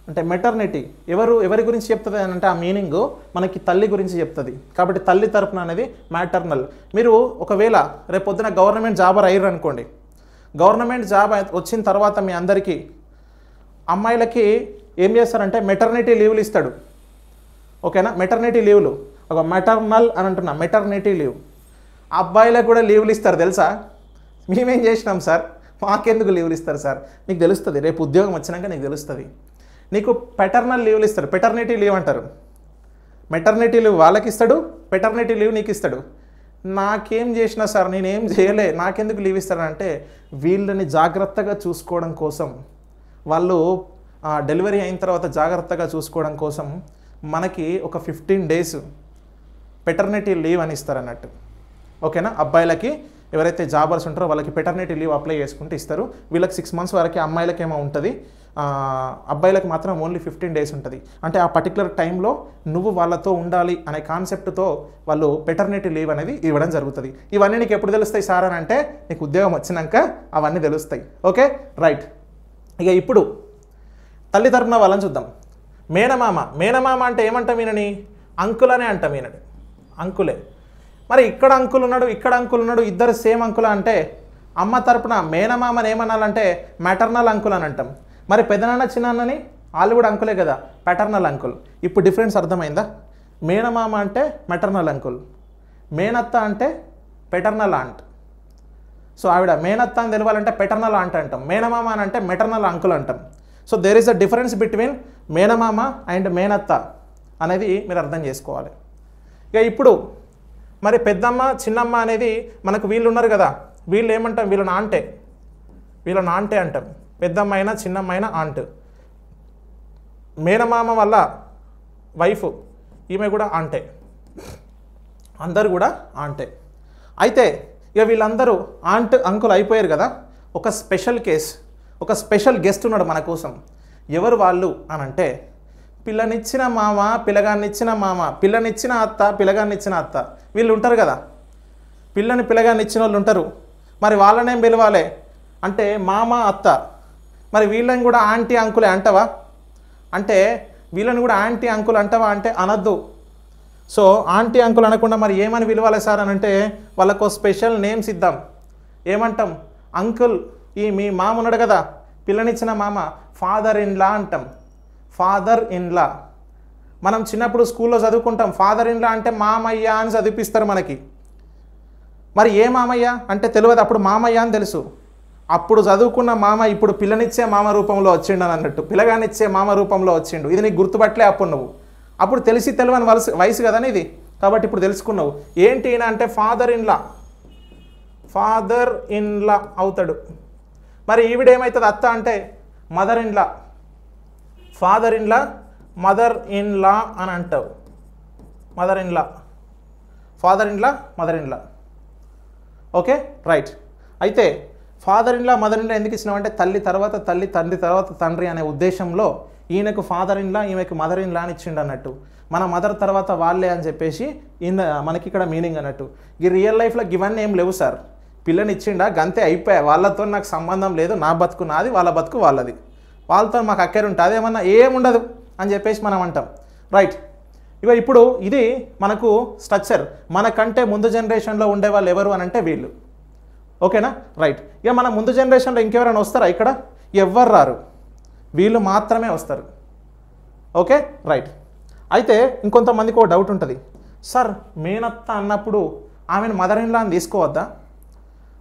అంటే మెటర్నిటీ ఎవరి గురించి చెప్తుంది అని అంటే ఆ మీనింగ్ మనకి తల్లి గురించి చెప్తుంది. కాబట్టి తల్లి తరపున అనేది మ్యాటర్నల్. మీరు ఒకవేళ రేపు పొద్దున గవర్నమెంట్ జాబర్ అయ్యారు అనుకోండి, గవర్నమెంట్ జాబ్ వచ్చిన తర్వాత మీ అందరికీ అమ్మాయిలకి ఏం చేస్తారంటే మెటర్నిటీ లీవ్లు ఇస్తాడు. ఓకేనా, మెటర్నిటీ లీవ్లు. ఒక మెటర్నల్ అని అంటున్నా, మెటర్నిటీ లీవ్. అబ్బాయిలకు కూడా లీవ్లు ఇస్తారు తెలుసా. మేమేం చేసినాం సార్, మాకెందుకు లీవ్లు ఇస్తారు సార్, నీకు తెలుస్తుంది, రేపు ఉద్యోగం వచ్చినాక నీకు తెలుస్తుంది. నీకు పెటర్నల్ లీవ్లు ఇస్తారు, పెటర్నిటీ లీవ్ అంటారు. మెటర్నిటీ లీవ్ వాళ్ళకి ఇస్తాడు, పెటర్నిటీ లీవ్ నీకు ఇస్తాడు. నాకేం చేసినా సార్, నేనేం చేయలే, నాకెందుకు లీవ్ ఇస్తారంటే వీళ్ళని జాగ్రత్తగా చూసుకోవడం కోసం, వాళ్ళు డెలివరీ అయిన తర్వాత జాగ్రత్తగా చూసుకోవడం కోసం మనకి ఒక 15 days పెటర్నిటీ లీవ్ అని ఇస్తారు అన్నట్టు. ఓకేనా. అబ్బాయిలకి ఎవరైతే జాబర్స్ ఉంటారో వాళ్ళకి పెటర్నిటీ లీవ్ అప్లై చేసుకుంటే ఇస్తారు. వీళ్ళకి 6 months వరకు, అమ్మాయిలకి ఏమో ఉంటుంది, అబ్బాయిలకు మాత్రం ఓన్లీ 15 days ఉంటుంది. అంటే ఆ పర్టికులర్ టైంలో నువ్వు వాళ్ళతో ఉండాలి అనే కాన్సెప్ట్తో వాళ్ళు పెటర్నిటీ లీవ్ అనేది ఇవ్వడం జరుగుతుంది. ఇవన్నీ నీకు ఎప్పుడు తెలుస్తాయి సార్ అని అంటే నీకు ఉద్యోగం వచ్చినాక అవన్నీ తెలుస్తాయి. Okay right. ఇక ఇప్పుడు తల్లి తరపున వాళ్ళని చూద్దాం. మేనమామ అంటే ఏమంటాం ఈయనని? అంకుల్ అనే అంటాం ఈయనని, అంకులే. మరి ఇక్కడ అంకుల్ ఉన్నాడు, ఇక్కడ అంకుల్ ఉన్నాడు, ఇద్దరు సేమ్ అంకుల్ అంటే అమ్మ తరపున మేనమామని ఏమనాలంటే మ్యాటర్నల్ అంకుల్ అని అంటాం. మరి పెద్దనాన్న చిన్నాన్నని వాళ్ళు కూడా అంకులే కదా, ప్యాటర్నల్ అంకుల్. ఇప్పుడు డిఫరెన్స్ అర్థమైందా? మేనమామ అంటే మెటర్నల్ అంకుల్, మేనత్త అంటే పెటర్నల్ ఆంట్. సో ఆవిడ మేనత్త అని తెలవాలంటే పెటర్నల్ ఆంట్ అంటాం, మేనమామ అని అంటే మెటర్నల్ అంకుల్ అంటాం. So there is a difference between మేనమామ అండ్ మేనత్త అనేది మీరు అర్థం చేసుకోవాలి. ఇక ఇప్పుడు మరి పెద్దమ్మ చిన్నమ్మ అనేది మనకు వీళ్ళు ఉన్నారు కదా, వీళ్ళు ఏమంటాం? వీళ్ళని ఆంటే అంటాం. పెద్దమ్మ అయినా చిన్నమ్మ అయినా ఆంట్. మేనమామ వల్ల వైఫ్ ఈమె కూడా ఆంటే, అందరు కూడా ఆంటే. అయితే ఇక వీళ్ళందరూ ఆంట్ అంకుల్ అయిపోయారు కదా. ఒక స్పెషల్ కేస్, ఒక స్పెషల్ గెస్ట్ ఉన్నాడు మన కోసం. ఎవరు వాళ్ళు అని అంటే పిల్లనిచ్చిన మామ, పిల్లగాన్నిచ్చిన మామ, పిల్లనిచ్చిన అత్త, పిల్లగాన్నిచ్చిన అత్త, వీళ్ళు ఉంటారు కదా. పిల్లగాన్ని ఇచ్చిన వాళ్ళు ఉంటారు. మరి వాళ్ళనేం పిలవాలి అంటే మామ, అత్త. మరి వీళ్ళని కూడా ఆంటీ అంకులే అంటావా అంటే, వీళ్ళని కూడా ఆంటీ అంకుల్ అంటావా అంటే అనద్దు. సో ఆంటీ అంకుల్ అనకుండా మరి ఏమని పిలవాలి సార్ అని అంటే వాళ్ళకు స్పెషల్ నేమ్స్ ఇద్దాం. ఏమంటాం? అంకుల్, ఈ మీ మామ ఉన్నాడు కదా, పిల్లనిచ్చిన మామ, ఫాదర్ ఇన్ లా అంటాం. ఫాదర్ ఇన్ లా. మనం చిన్నప్పుడు స్కూల్లో చదువుకుంటాం, ఫాదర్ ఇన్ లా అంటే మామయ్య అని చదివిపిస్తారు మనకి. మరి ఏ మామయ్య అంటే తెలియదు, అప్పుడు మామయ్య అని తెలుసు. అప్పుడు చదువుకున్న మామ ఇప్పుడు పిల్లనిచ్చే మామ రూపంలో వచ్చిండు అని అన్నట్టు, పిల్లగానిచ్చే మామ రూపంలో వచ్చిండు. ఇది నీకు గుర్తుపట్టలే అప్పుడు నువ్వు, అప్పుడు తెలియని వయసు కదా ఇది. కాబట్టి ఇప్పుడు తెలుసుకున్నావు. ఏంటి అంటే ఫాదర్ ఇన్ లా అవుతాడు. మరి ఈవిడేమవుతుంది? అత్త అంటే mother in law. Father in law, mother in law అని అంటావు. Mother in law, father in law, mother in law. Okay right. అయితే father in law, mother in law ఎందుకు ఇచ్చినామంటే తల్లి తర్వాత తల్లి, తండ్రి తర్వాత తండ్రి అనే ఉద్దేశంలో ఈయనకు ఫాదర్ ఇన్ లా, ఈమెకు మదర్ ఇన్ లా అని ఇచ్చిండు అన్నట్టు. మన మదర్ తర్వాత వాళ్ళే అని చెప్పేసి మనకి ఇక్కడ మీనింగ్ అన్నట్టు. ఈ రియల్ లైఫ్లో ఇవన్నీ ఏం లేవు సార్. పిల్లని ఇచ్చిండా గంతే, అయిపోయా. వాళ్ళతో నాకు సంబంధం లేదు, నా బతుకు నాది, వాళ్ళ బతుకు వాళ్ళది, వాళ్ళతో మాకు అక్కర ఉంటుంది, అదేమన్నా ఏముండదు అని చెప్పేసి మనం అంటాం. రైట్. ఇక ఇప్పుడు ఇది మనకు స్ట్రక్చర్. మనకంటే ముందు జనరేషన్లో ఉండే వాళ్ళు ఎవరు అని అంటే వీళ్ళు. ఓకేనా రైట్. ఇక మన ముందు జనరేషన్లో ఇంకెవరైనా వస్తారా? ఇక్కడ ఎవ్వరు రారు, వీళ్ళు మాత్రమే వస్తారు. Okay right. అయితే ఇంకొంతమందికి ఒక డౌట్ ఉంటుంది, సార్ మేనత్త అన్నప్పుడు ఆమెను మదర్ ఇన్ లా అని తీసుకోవద్దా?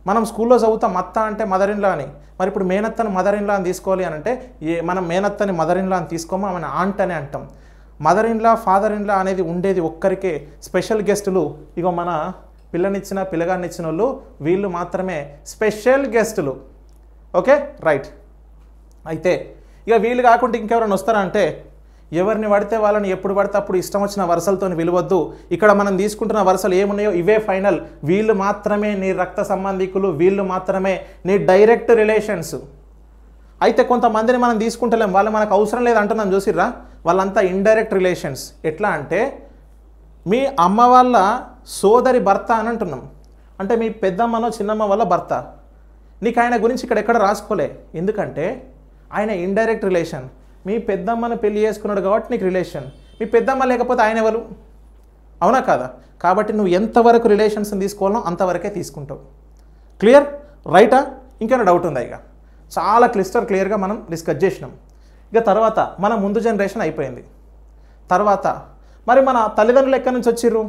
మనం స్కూల్లో చదువుతాం అత్త అంటే మదర్ ఇన్ లా అని. మరి ఇప్పుడు మేనత్తను మదర్ ఇన్ లా అని తీసుకోవాలి అని అంటే మనం మేనత్తని మదర్ ఇన్ లా అని తీసుకోమో, ఆమెను ఆంట్ అని అంటాం. Mother in law, father in లా అనేది ఉండేది ఒక్కరికే. స్పెషల్ గెస్టులు ఇగో మన పిల్లనిచ్చిన పిల్లగాన్నిచ్చిన వాళ్ళు, వీళ్ళు మాత్రమే స్పెషల్ గెస్టులు. Okay right. అయితే ఇక వీళ్ళు కాకుండా ఇంకెవరైనా వస్తారా అంటే ఎవరిని పడితే వాళ్ళని ఎప్పుడు పడితే అప్పుడు ఇష్టం వచ్చిన వరుసలతో విలువద్దు. ఇక్కడ మనం తీసుకుంటున్న వరుసలు ఏమున్నాయో ఇవే ఫైనల్. వీళ్ళు మాత్రమే నీ రక్త సంబంధికులు, వీళ్ళు మాత్రమే నీ డైరెక్ట్ రిలేషన్స్. అయితే కొంతమందిని మనం తీసుకుంటలేం, వాళ్ళు మనకు అవసరం లేదు అంటున్నాం చూసిర్రా, వాళ్ళంతా ఇండైరెక్ట్ రిలేషన్స్. ఎట్లా అంటే మీ అమ్మ వాళ్ళ సోదరి భర్త అని అంటున్నాం, అంటే మీ పెద్దమ్మనో చిన్నమ్మ వాళ్ళ భర్త. నీకు ఆయన గురించి ఇక్కడ ఎక్కడ రాసుకోలే, ఎందుకంటే ఆయన ఇండైరెక్ట్ రిలేషన్. మీ పెద్దమ్మను పెళ్లి చేసుకున్నాడు కాబట్టి నీకు రిలేషన్. మీ పెద్దమ్మ లేకపోతే ఆయన ఎవరు? అవునా కాదా? కాబట్టి నువ్వు ఎంతవరకు రిలేషన్స్ని తీసుకోవాలో అంతవరకే తీసుకుంటావు. క్లియర్ రైటా? ఇంకేమైనా డౌట్ ఉందా? ఇక చాలా క్లియర్గా మనం డిస్కస్ చేసినాం. ఇక తర్వాత మన ముందు జనరేషన్ అయిపోయింది. తర్వాత మరి మన తల్లిదండ్రులు ఎక్కడి నుంచి వచ్చిర్రు?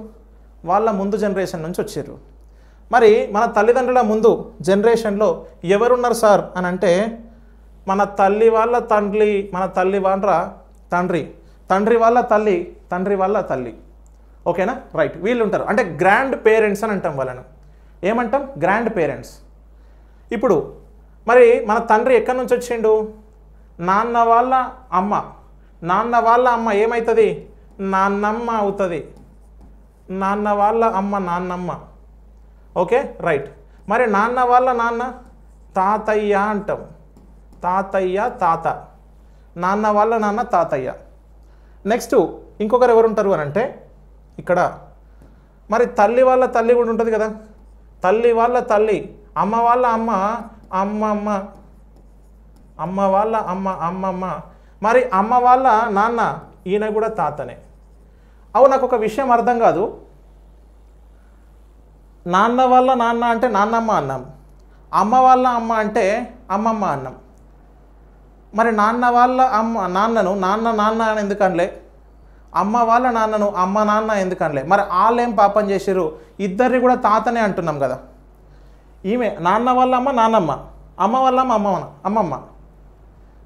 వాళ్ళ ముందు జనరేషన్ నుంచి వచ్చిర్రు. మరి మన తల్లిదండ్రుల ముందు జనరేషన్లో ఎవరున్నారు సార్ అని అంటే మన తల్లి వాళ్ళ తండ్రి, మన తల్లి వాళ్ళ తండ్రి, తండ్రి వాళ్ళ తల్లి, తండ్రి వాళ్ళ తల్లి. ఓకేనా రైట్. వీళ్ళు ఉంటారు, అంటే గ్రాండ్ పేరెంట్స్ అని అంటాం వాళ్ళను. ఏమంటాం? Grand parents. ఇప్పుడు మరి మన తండ్రి ఎక్కడి నుంచి వచ్చిండు? నాన్న వాళ్ళ అమ్మ. నాన్న వాళ్ళ అమ్మ ఏమవుతుంది? నాన్నమ్మ అవుతుంది. నాన్న వాళ్ళ అమ్మ నాన్నమ్మ. Okay right. మరి నాన్న వాళ్ళ నాన్న తాతయ్య అంటాం. తాతయ్య తాత, నాన్న వాళ్ళ నాన్న తాతయ్య. నెక్స్ట్ ఇంకొకరు ఎవరు ఉంటారు అని అంటే ఇక్కడ మరి తల్లి వాళ్ళ తల్లి కూడా ఉంటుంది కదా. తల్లి వాళ్ళ తల్లి, అమ్మ వాళ్ళ అమ్మ అమ్మమ్మ, అమ్మ వాళ్ళ అమ్మ అమ్మమ్మ. మరి అమ్మ వాళ్ళ నాన్న ఈయన కూడా తాతనే. అవు నాకు ఒక విషయం అర్థం కాదు. నాన్న వాళ్ళ నాన్న అంటే నాన్నమ్మ అన్నాం, అమ్మ వాళ్ళ అమ్మ అంటే అమ్మమ్మ అన్నాం. మరి నాన్న వాళ్ళ అమ్మ నాన్నను నాన్న నాన్న అని ఎందుకనలే, అమ్మ వాళ్ళ నాన్నను అమ్మ నాన్న ఎందుకనలే? మరి వాళ్ళేం పాపం చేసారు? ఇద్దరిని కూడా తాతనే అంటున్నాం కదా. ఈమె నాన్న వాళ్ళ అమ్మ నాన్నమ్మ, అమ్మ వాళ్ళ అమ్మ అమ్మమ్మ.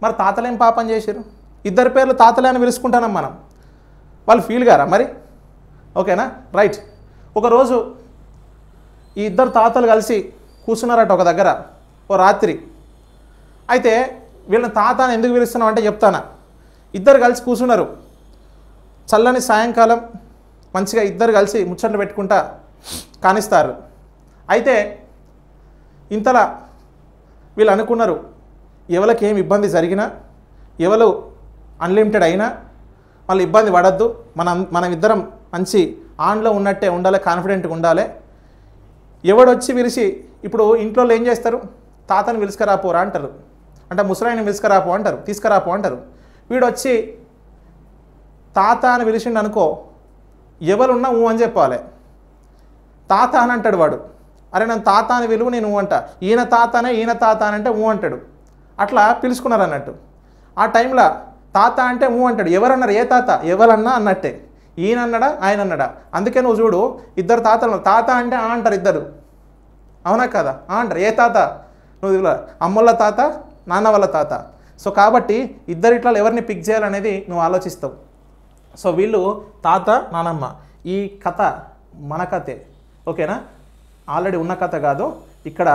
మరి తాతలేం పాపం చేసారు? ఇద్దరి పేర్లు తాతలే అని పిలుచుకుంటున్నాం మనం. వాళ్ళు ఫీల్ గారా మరి? ఓకేనా రైట్. ఒకరోజు ఈ ఇద్దరు తాతలు కలిసి కూర్చున్నారట ఒక దగ్గర ఓ రాత్రి. అయితే వీళ్ళని తాత అని ఎందుకు పిలుస్తున్నాం అంటే చెప్తానా. ఇద్దరు కలిసి కూర్చున్నారు, చల్లని సాయంకాలం మంచిగా ఇద్దరు కలిసి ముచ్చట్లు పెట్టుకుంటా కానిస్తారు. అయితే ఇంతలా వీళ్ళు అనుకున్నారు, ఎవరికి ఏమి ఇబ్బంది జరిగినా, ఎవరు అన్లిమిటెడ్ అయినా వాళ్ళు ఇబ్బంది పడద్దు, మనం ఇద్దరం మంచి ఆన్లో ఉన్నట్టే ఉండాలి, కాన్ఫిడెంట్గా ఉండాలి. ఎవడొచ్చి విరిసి ఇప్పుడు ఇంట్లో ఏం చేస్తారు, తాతని పిలుచుకరాపోరా అంటారు, అంటే ముసలాయిని పిలుచుకరాపో అంటారు, తీసుకురాపో అంటారు. వీడొచ్చి తాత అని పిలిచిండు అనుకో, ఎవరున్నా ఊ అని చెప్పాలి. తాత అని అంటాడు వాడు, అరే నన్ను తాత అని విలువ నేను ఊ అంట, ఈయన తాతనే ఈయన తాత అని అంటే ఊ అంటాడు. అట్లా పిలుచుకున్నారు అన్నట్టు. ఆ టైంలో తాత అంటే ఊ అంటాడు. ఎవరన్నారు? ఏ తాత? ఎవరన్నా అన్నట్టే. ఈయన అన్నాడా ఆయన అన్నాడా? అందుకే నువ్వు చూడు, ఇద్దరు తాతలు తాత అంటే ఆ అంటారు ఇద్దరు, అవునా కదా? ఆ అంటారు. ఏ తాత? నువ్వు అమ్మోళ్ళ తాత, నాన్న వాళ్ళ తాత. సో కాబట్టి ఇద్దరు ఇట్లా ఎవరిని పిక్ చేయాలనేది నువ్వు ఆలోచిస్తావు. సో వీళ్ళు తాత నానమ్మ. ఈ కథ మన కథే, ఓకేనా? ఆల్రెడీ ఉన్న కథ కాదు, ఇక్కడ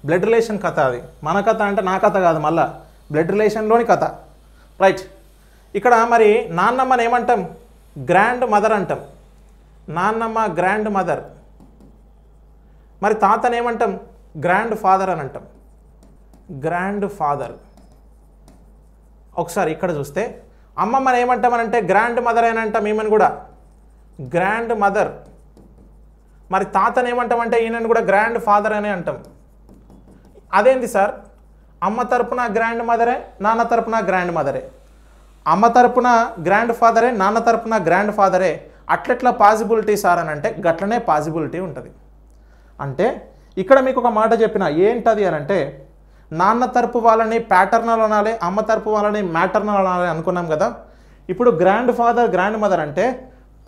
బ్లడ్ రిలేషన్ కథ. అది మన కథ అంటే నా కథ కాదు, మళ్ళా బ్లడ్ రిలేషన్లోని కథ. రైట్. ఇక్కడ మరి నాన్నమ్మని ఏమంటాం? గ్రాండ్ మదర్ అంటాం. నాన్నమ్మ గ్రాండ్ మదర్. మరి తాతని ఏమంటాం? గ్రాండ్ ఫాదర్ అని అంటాం. Grand father. ఒకసారి ఇక్కడ చూస్తే అమ్మమ్మని ఏమంటామనంటే గ్రాండ్ మదర్ అని అంటాం, ఈమెను కూడా గ్రాండ్ మదర్. మరి తాతని ఏమంటామంటే ఈయనను కూడా గ్రాండ్ ఫాదర్ అనే అంటాం. అదేంటి సార్, అమ్మ తరపున గ్రాండ్ మదరే, నాన్న తరపున గ్రాండ్ మదరే, అమ్మ తరపున గ్రాండ్ ఫాదరే, నాన్న తరపున గ్రాండ్ ఫాదరే, అట్లెట్లా పాసిబిలిటీ సార్ అని అంటే గట్లనే పాసిబిలిటీ ఉంటుంది. అంటే ఇక్కడ మీకు ఒక మాట చెప్పిన, ఏంటది అని అంటే నాన్న తరపు వాళ్ళని ప్యాటర్నల్ అనాలి, అమ్మ తరపు వాళ్ళని మ్యాటర్నల్ అనాలి అనుకున్నాం కదా. ఇప్పుడు గ్రాండ్ ఫాదర్ గ్రాండ్ మదర్ అంటే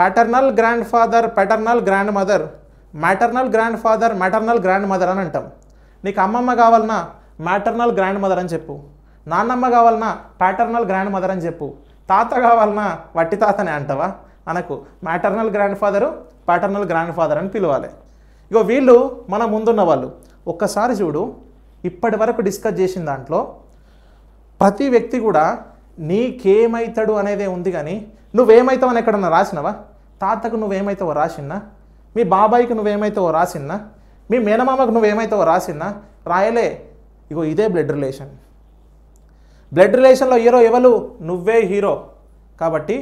paternal grandfather paternal grandmother, maternal grandfather maternal grandmother అని అంటాం. నీకు అమ్మమ్మ కావాలన్నా మ్యాటర్నల్ గ్రాండ్ మదర్ అని చెప్పు, నాన్నమ్మ కావాలన్నా ప్యాటర్నల్ గ్రాండ్ మదర్ అని చెప్పు, తాత కావాలన్నా వట్టి తాతనే అంటావా అనకు. Maternal grandfather paternal grandfather అని పిలవాలి. ఇగో వీళ్ళు మన ముందున్న వాళ్ళు. ఒక్కసారి చూడు, ఇప్పటి వరకు డిస్కస్ చేసిన దాంట్లో ప్రతి వ్యక్తి కూడా నీకేమవుతాడు అనేదే ఉంది, కానీ నువ్వేమవుతావు అని ఎక్కడన్నా రాసినవా? తాతకు నువ్వేమవుతావో రాసిన్నా, మీ బాబాయికి నువ్వేమవుతావో రాసిన్నా, మీ మేనమామకు నువ్వేమవుతావో రాసిన్నా? రాయలే. ఇగో ఇదే బ్లడ్ రిలేషన్. బ్లడ్ రిలేషన్లో హీరో ఎవరు? నువ్వే హీరో. కాబట్టి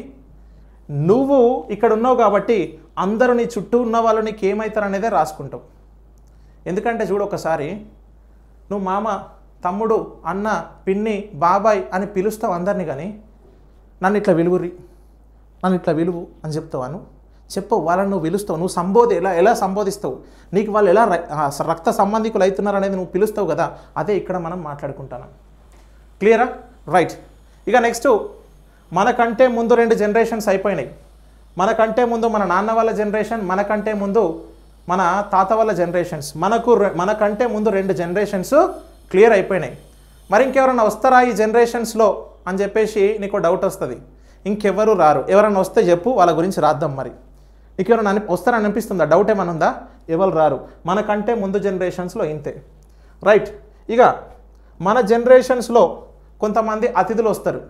నువ్వు ఇక్కడ ఉన్నావు కాబట్టి అందరూ నీ చుట్టూ ఉన్న వాళ్ళు నీకు ఏమవుతారు అనేదే రాసుకుంటావు. ఎందుకంటే చూడు, ఒకసారి నువ్వు మామ, తమ్ముడు, అన్న, పిన్ని, బాబాయ్ అని పిలుస్తావు అందరినీ, కానీ నన్ను ఇట్లా విలువురి, నన్ను ఇట్లా విలువు అని చెప్తావాను చెప్పవు. వాళ్ళని నువ్వు పిలుస్తావు, నువ్వు ఎలా సంబోధిస్తావు, నీకు వాళ్ళు ఎలా రక్త సంబంధికులు అవుతున్నారు అనేది నువ్వు పిలుస్తావు కదా. అదే ఇక్కడ మనం మాట్లాడుకుంటున్నాం. క్లియరా? రైట్. ఇక నెక్స్ట్, మనకంటే ముందు 2 జనరేషన్స్ అయిపోయినాయి. మనకంటే ముందు మన నాన్న వాళ్ళ జనరేషన్, మనకంటే ముందు మన తాత వాళ్ళ జనరేషన్స్. మనకంటే ముందు 2 జనరేషన్స్ క్లియర్ అయిపోయినాయి. మరి ఇంకెవరన్నా వస్తారా ఈ జనరేషన్స్లో అని చెప్పేసి నీకు డౌట్ వస్తుంది. ఇంకెవరు రారు. ఎవరన్నా వస్తే చెప్పు, వాళ్ళ గురించి రాద్దాం. మరి నీకు ఎవరైనా వస్తారని అనిపిస్తుందా? డౌట్ ఏమన్నా ఉందా? ఎవరు రారు. మనకంటే ముందు జనరేషన్స్లో ఇంతే. రైట్. ఇక మన జనరేషన్స్లో కొంతమంది అతిథులు వస్తారు.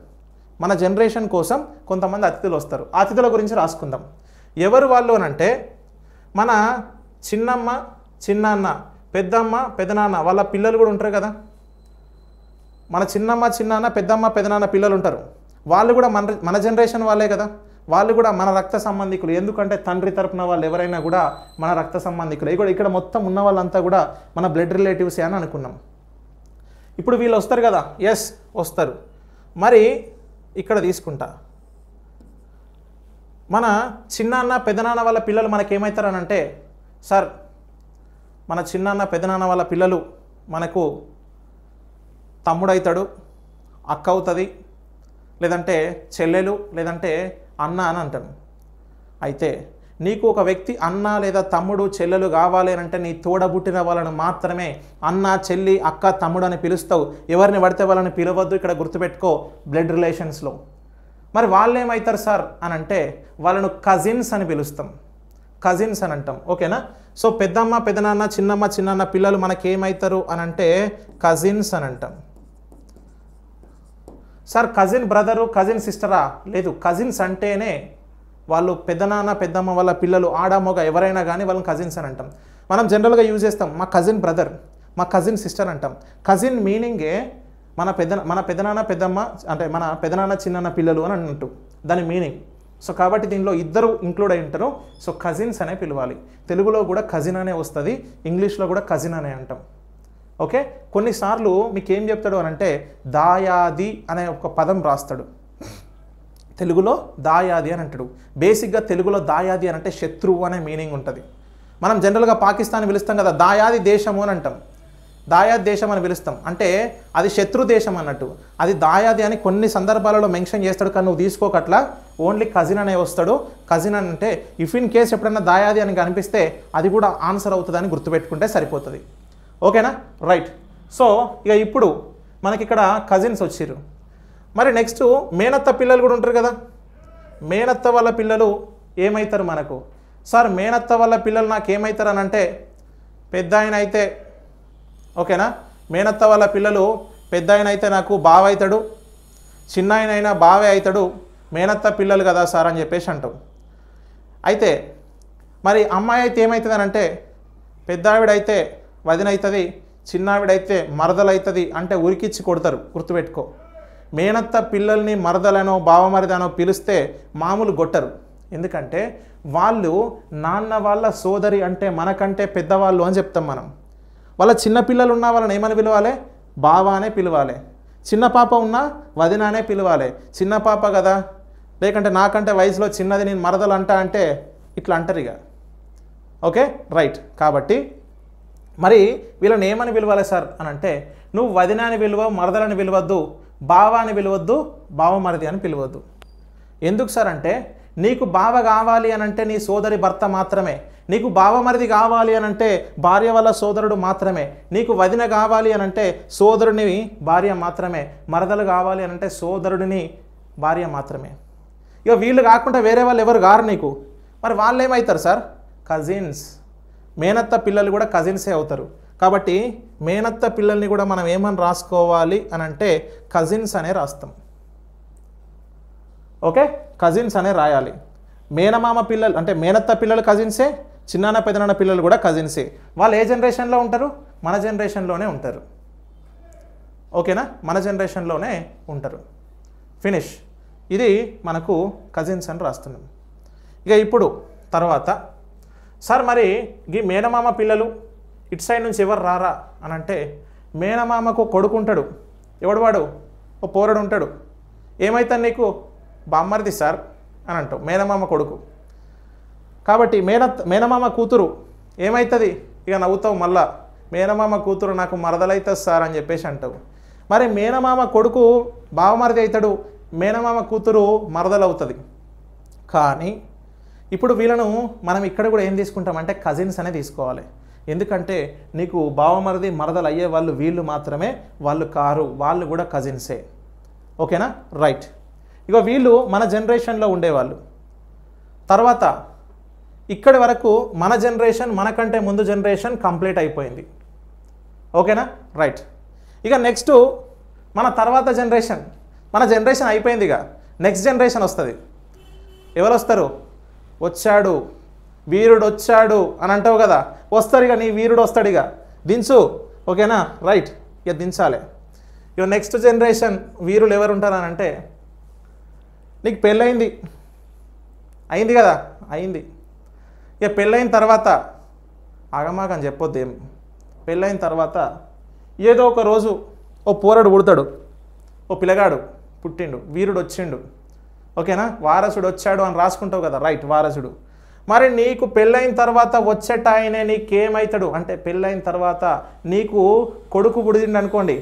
మన జనరేషన్ కోసం కొంతమంది అతిథులు వస్తారు. అతిథుల గురించి రాసుకుందాం. ఎవరు వాళ్ళు అని అంటే మన చిన్నమ్మ, చిన్నాన్న, పెద్దమ్మ పెదనాన్న వాళ్ళ పిల్లలు కూడా ఉంటారు కదా. మన చిన్నమ్మ చిన్నాన్న పెద్దమ్మ పెదనాన్న పిల్లలు ఉంటారు. వాళ్ళు కూడా మన జనరేషన్ వాళ్ళే కదా. వాళ్ళు కూడా మన రక్త సంబంధికులు. ఎందుకంటే తండ్రి తరపున వాళ్ళు ఎవరైనా కూడా మన రక్త సంబంధికులు. ఇక్కడ మొత్తం ఉన్న వాళ్ళంతా కూడా మన బ్లడ్ రిలేటివ్స్ అని అనుకున్నాం. ఇప్పుడు వీళ్ళు వస్తారు కదా, ఎస్ వస్తారు. మరి ఇక్కడ తీసుకుంటా, మన చిన్నాన్న పెదనాన్న వాళ్ళ పిల్లలు మనకేమవుతారనంటే, సార్ మన చిన్నాన్న పెదనాన్న వాళ్ళ పిల్లలు మనకు తమ్ముడవుతాడు, అక్క అవుతుంది, లేదంటే చెల్లెలు, లేదంటే అన్న అని అంటాను. అయితే నీకు ఒక వ్యక్తి అన్న లేదా తమ్ముడు చెల్లెలు కావాలి అంటే నీ తోడబుట్టిన వాళ్ళను మాత్రమే అన్న చెల్లి అక్క తమ్ముడు అని పిలుస్తావు. ఎవరిని పడితే వాళ్ళని పిలవద్దు. ఇక్కడ గుర్తుపెట్టుకో బ్లడ్ రిలేషన్స్లో. మరి వాళ్ళు ఏమవుతారు సార్ అని అంటే వాళ్ళను కజిన్స్ అని పిలుస్తాం, కజిన్స్ అని అంటాం. ఓకేనా. సో పెద్దమ్మ పెదనాన్న చిన్నమ్మ చిన్నాన్న పిల్లలు మనకేమవుతారు అని అంటే కజిన్స్ అని అంటాం. సార్ కజిన్ బ్రదరు కజిన్ సిస్టరా? లేదు, కజిన్స్ అంటేనే వాళ్ళు పెద్దనాన్న పెద్దమ్మ వాళ్ళ పిల్లలు ఆడమొగ ఎవరైనా కానీ వాళ్ళని కజిన్స్ అని అంటాం. మనం జనరల్గా యూజ్ చేస్తాం మా కజిన్ బ్రదర్, మా కజిన్ సిస్టర్ అంటాం. కజిన్ మీనింగే మన పెద్దనాన్న పెద్దమ్మ అంటే మన పెదనాన్న చిన్నన్న పిల్లలు అని అన్నట్టు దాని మీనింగ్. సో కాబట్టి దీనిలో ఇద్దరు ఇంక్లూడ్ అయి ఉంటారు. సో కజిన్స్ అనే పిలవాలి. తెలుగులో కూడా కజిన్ అనే వస్తుంది, ఇంగ్లీష్లో కూడా కజిన్ అనే అంటాం. ఓకే. కొన్నిసార్లు మీకు ఏం చెప్తాడు అని అంటే దాయాది అనే ఒక పదం రాస్తాడు. తెలుగులో దాయాది అని అంటాడు. బేసిక్గా తెలుగులో దాయాది అని అంటే శత్రువు అనే మీనింగ్ ఉంటుంది. మనం జనరల్గా పాకిస్తాన్ పిలుస్తాం కదా, దాయాది దేశము అని అంటాం. దాయాది దేశం అని పిలుస్తాం అంటే అది శత్రు దేశం అన్నట్టు. అది దాయాది అని కొన్ని సందర్భాలలో మెన్షన్ చేస్తాడు, కానీ నువ్వు తీసుకోకట్లా. ఓన్లీ కజిన్ అనే వస్తాడు. కజిన్ అని అంటే ఇఫ్ ఇన్ కేస్ ఎప్పుడైనా దాయాది అని కనిపిస్తే అది కూడా ఆన్సర్ అవుతుందని గుర్తుపెట్టుకుంటే సరిపోతుంది. ఓకేనా. రైట్. సో ఇక ఇప్పుడు మనకి ఇక్కడ కజిన్స్ వచ్చిర్రు. మరి నెక్స్ట్ మేనత్త పిల్లలు కూడా ఉంటారు కదా. మేనత్త వాళ్ళ పిల్లలు ఏమవుతారు మనకు? సార్ మేనత్త వాళ్ళ పిల్లలు నాకు ఏమవుతారు అని అంటే పెద్ద ఆయన అయితే, ఓకేనా, మేనత్త వాళ్ళ పిల్లలు పెద్ద ఆయన అయితే నాకు బావ అవుతాడు, చిన్న ఆయన అయినా బావే అవుతాడు, మేనత్త పిల్లలు కదా సార్ అని చెప్పేసి అంటావు. అయితే మరి అమ్మాయి అయితే ఏమవుతుంది అని అంటే పెద్ద ఆవిడైతే వదిన అవుతుంది, చిన్నావిడైతే మరదలవుతుంది అంటే ఉరికిచ్చి కొడతారు. గుర్తుపెట్టుకో. మేనత్త పిల్లల్ని మరదలనో బావమరిదనో పిలిస్తే మామూలు కొట్టరు. ఎందుకంటే వాళ్ళు నాన్న వాళ్ళ సోదరి అంటే మనకంటే పెద్దవాళ్ళు అని చెప్తాం మనం. వాళ్ళ చిన్న పిల్లలు ఉన్న వాళ్ళని ఏమని పిలవాలి? బావ అనే పిలవాలి. చిన్న పాప ఉన్నా వదిన అనే పిలవాలి. చిన్న పాప కదా, లేకంటే నాకంటే వయసులో చిన్నది నేను మరదలు అంటే ఇట్లా అంటారు ఇక. ఓకే. రైట్. కాబట్టి మరి వీళ్ళని ఏమని పిలవాలి సార్ అని అంటే నువ్వు వదిన అని పిలవవు, మరదలని పిలవద్దు, బావ అని పిలవద్దు, బావమరిది అని పిలవద్దు. ఎందుకు సార్ అంటే నీకు బావ కావాలి అని అంటే నీ సోదరి భర్త మాత్రమే, నీకు బావమరిది కావాలి అని అంటే భార్య వల్ల సోదరుడు మాత్రమే, నీకు వదిన కావాలి అని అంటే సోదరుని భార్య మాత్రమే, మరదలు కావాలి అని అంటే సోదరుడిని భార్య మాత్రమే. ఇక వీళ్ళు కాకుండా వేరే వాళ్ళు ఎవరు గారు నీకు. మరి వాళ్ళు ఏమవుతారు సార్? కజిన్స్. మేనత్త పిల్లలు కూడా కజిన్సే అవుతారు. కాబట్టి మేనత్త పిల్లల్ని కూడా మనం ఏమని రాసుకోవాలి అని అంటే కజిన్స్ అనే రాస్తాం. ఓకే. కజిన్స్ అనే రాయాలి. మేనమామ పిల్లలు అంటే మేనత్త పిల్లలు కజిన్సే, చిన్నాన్న పెదనాన్న పిల్లలు కూడా కజిన్సే. వాళ్ళు ఏ జనరేషన్లో ఉంటారు? మన జనరేషన్లోనే ఉంటారు. ఓకేనా. మన జనరేషన్లోనే ఉంటారు. ఫినిష్. ఇది మనకు కజిన్స్ అని రాస్తున్నాం. ఇక ఇప్పుడు తర్వాత సార్ మరి ఈ మేనమామ పిల్లలు ఇటు సైడ్ నుంచి ఎవరు రారా అని అంటే మేనమామకు కొడుకు ఉంటాడు. ఎవడు వాడు? ఓ పోరడు ఉంటాడు. ఏమవుతాను నీకు? బామ్మరిది సార్ అని అంటావు, మేనమామ కొడుకు. కాబట్టి మేనమామ కూతురు ఏమవుతుంది? ఇక నవ్వుతావు మళ్ళా, మేనమామ కూతురు నాకు మరదలవుతుంది సార్ అని చెప్పేసి అంటావు. మరి మేనమామ కొడుకు బావమరిది అవుతాడు, మేనమామ కూతురు మరదలవుతుంది. కానీ ఇప్పుడు వీళ్ళను మనం ఇక్కడ కూడా ఏం తీసుకుంటామంటే కజిన్స్ అనే తీసుకోవాలి. ఎందుకంటే నీకు బావమరిది మరదలు అయ్యే వాళ్ళు వీళ్ళు మాత్రమే, వాళ్ళు కారు, వాళ్ళు కూడా కజిన్సే. ఓకేనా. రైట్. ఇక వీళ్ళు మన జనరేషన్లో ఉండేవాళ్ళు. తర్వాత ఇక్కడి వరకు మన జనరేషన్, మనకంటే ముందు జనరేషన్ కంప్లీట్ అయిపోయింది. ఓకేనా. రైట్. ఇక నెక్స్ట్ మన తర్వాత జనరేషన్, మన జనరేషన్ అయిపోయింది. ఇక నెక్స్ట్ జనరేషన్ వస్తుంది. ఎవరు వస్తారు? వచ్చాడు వీరుడు వచ్చాడు అని అంటావు కదా, వస్తాడు ఇక నీ వీరుడు వస్తాడు, ఇక దించు. ఓకేనా, రైట్, ఇక దించాలి. ఇక నెక్స్ట్ జనరేషన్ వీరులు ఎవరు ఉంటారని అంటే, నీకు పెళ్ళయింది, అయింది కదా, అయింది. ఇక పెళ్ళైన తర్వాత ఆగమాగని చెప్పొద్దు ఏం. పెళ్ళైన తర్వాత ఏదో ఒక రోజు ఓ పోరడు పుడతాడు, ఓ పిల్లగాడు పుట్టిండు, వీరుడు వచ్చిండు. ఓకేనా, వారసుడు వచ్చాడు అని రాసుకుంటావు కదా, రైట్, వారసుడు. మరి నీకు పెళ్ళైన తర్వాత వచ్చేట ఆయనే నీకేమవుతాడు అంటే, పెళ్ళైన తర్వాత నీకు కొడుకు పుడిచిండు అనుకోండి,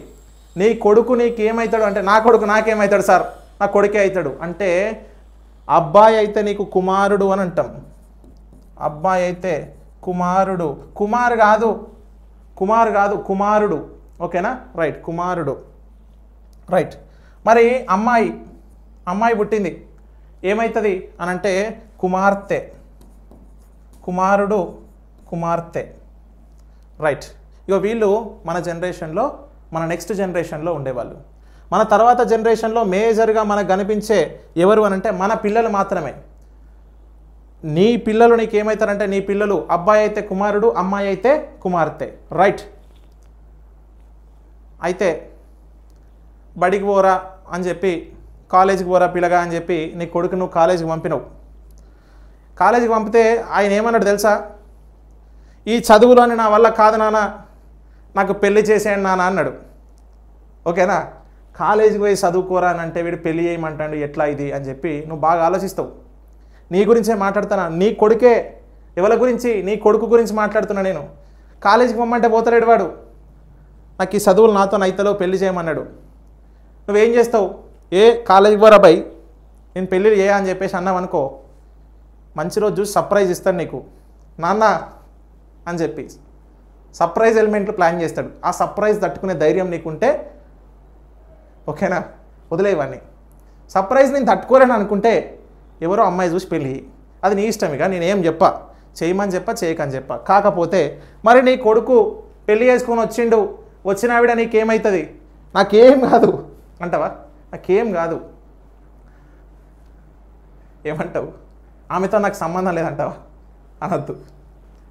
నీ కొడుకు నీకేమవుతాడు అంటే, నా కొడుకు నాకేమవుతాడు సార్, నా కొడుకే అవుతాడు అంటే, అబ్బాయి అయితే నీకు కుమారుడు అని అంటాం. అబ్బాయి అయితే కుమారుడు, కుమారు కాదు కుమారుడు. ఓకేనా, రైట్, కుమారుడు, రైట్. మరి అమ్మాయి పుట్టింది, ఏమవుతుంది అని అంటే కుమార్తె, కుమారుడు, కుమార్తె, రైట్. ఇక వీళ్ళు మన జనరేషన్లో, మన నెక్స్ట్ జనరేషన్లో ఉండేవాళ్ళు. మన తర్వాత జనరేషన్లో మేజర్గా మనకు కనిపించే ఎవరు అని అంటే మన పిల్లలు మాత్రమే. నీ పిల్లలు నీకేమవుతారంటే, నీ పిల్లలు అబ్బాయి అయితే కుమారుడు, అమ్మాయి అయితే కుమార్తె, రైట్. అయితే బడికి పోరా అని చెప్పి, కాలేజీకి పోరా పిల్లగా అని చెప్పి నీ కొడుకు నువ్వు కాలేజీకి పంపినవు. కాలేజీకి పంపితే ఆయన ఏమన్నాడు తెలుసా, ఈ చదువులోని నా వల్ల కాదు నాన్న, నాకు పెళ్లి చేసేయండి నాన్న అన్నాడు. ఓకేనా, కాలేజీకి పోయి చదువుకోరా అని అంటే వీడు పెళ్లి చేయమంటాడు, ఎట్లా ఇది అని చెప్పి నువ్వు బాగా ఆలోచిస్తావు. నీ గురించే మాట్లాడుతున్నా, నీ కొడుకే, ఎవరి గురించి, నీ కొడుకు గురించి మాట్లాడుతున్నా నేను. కాలేజీకి పొమ్మంటే పోతలేడు వాడు, నాకు ఈ చదువులు నాతో నైతలో పెళ్లి చేయమన్నాడు. నువ్వేం చేస్తావు, ఏ కాలేజీకి పోరా బై, నేను పెళ్ళి చేయ అని చెప్పేసి అన్నావు అనుకో, మంచి రోజు చూసి సర్ప్రైజ్ ఇస్తాడు నీకు, నాన్న అని చెప్పి సర్ప్రైజ్ ఎలిమెంట్లు ప్లాన్ చేస్తాడు. ఆ సర్ప్రైజ్ తట్టుకునే ధైర్యం నీకుంటే ఓకేనా, వదిలేవన్నీ. సర్ప్రైజ్ నేను తట్టుకోలేను అనుకుంటే ఎవరో అమ్మాయి చూసి పెళ్ళి, అది నీ ఇష్టం, ఇక నేనేం చెప్పా, చేయమని చెప్పా, చేయకని చెప్పా. కాకపోతే మరి నీ కొడుకు పెళ్ళి చేసుకొని వచ్చిండు, వచ్చిన ఆవిడ నీకేమవుతుంది, నాకేం కాదు అంటావా, నాకేం కాదు ఏమంటావు, ఆమెతో నాకు సంబంధం లేదంటావా, అనద్దు,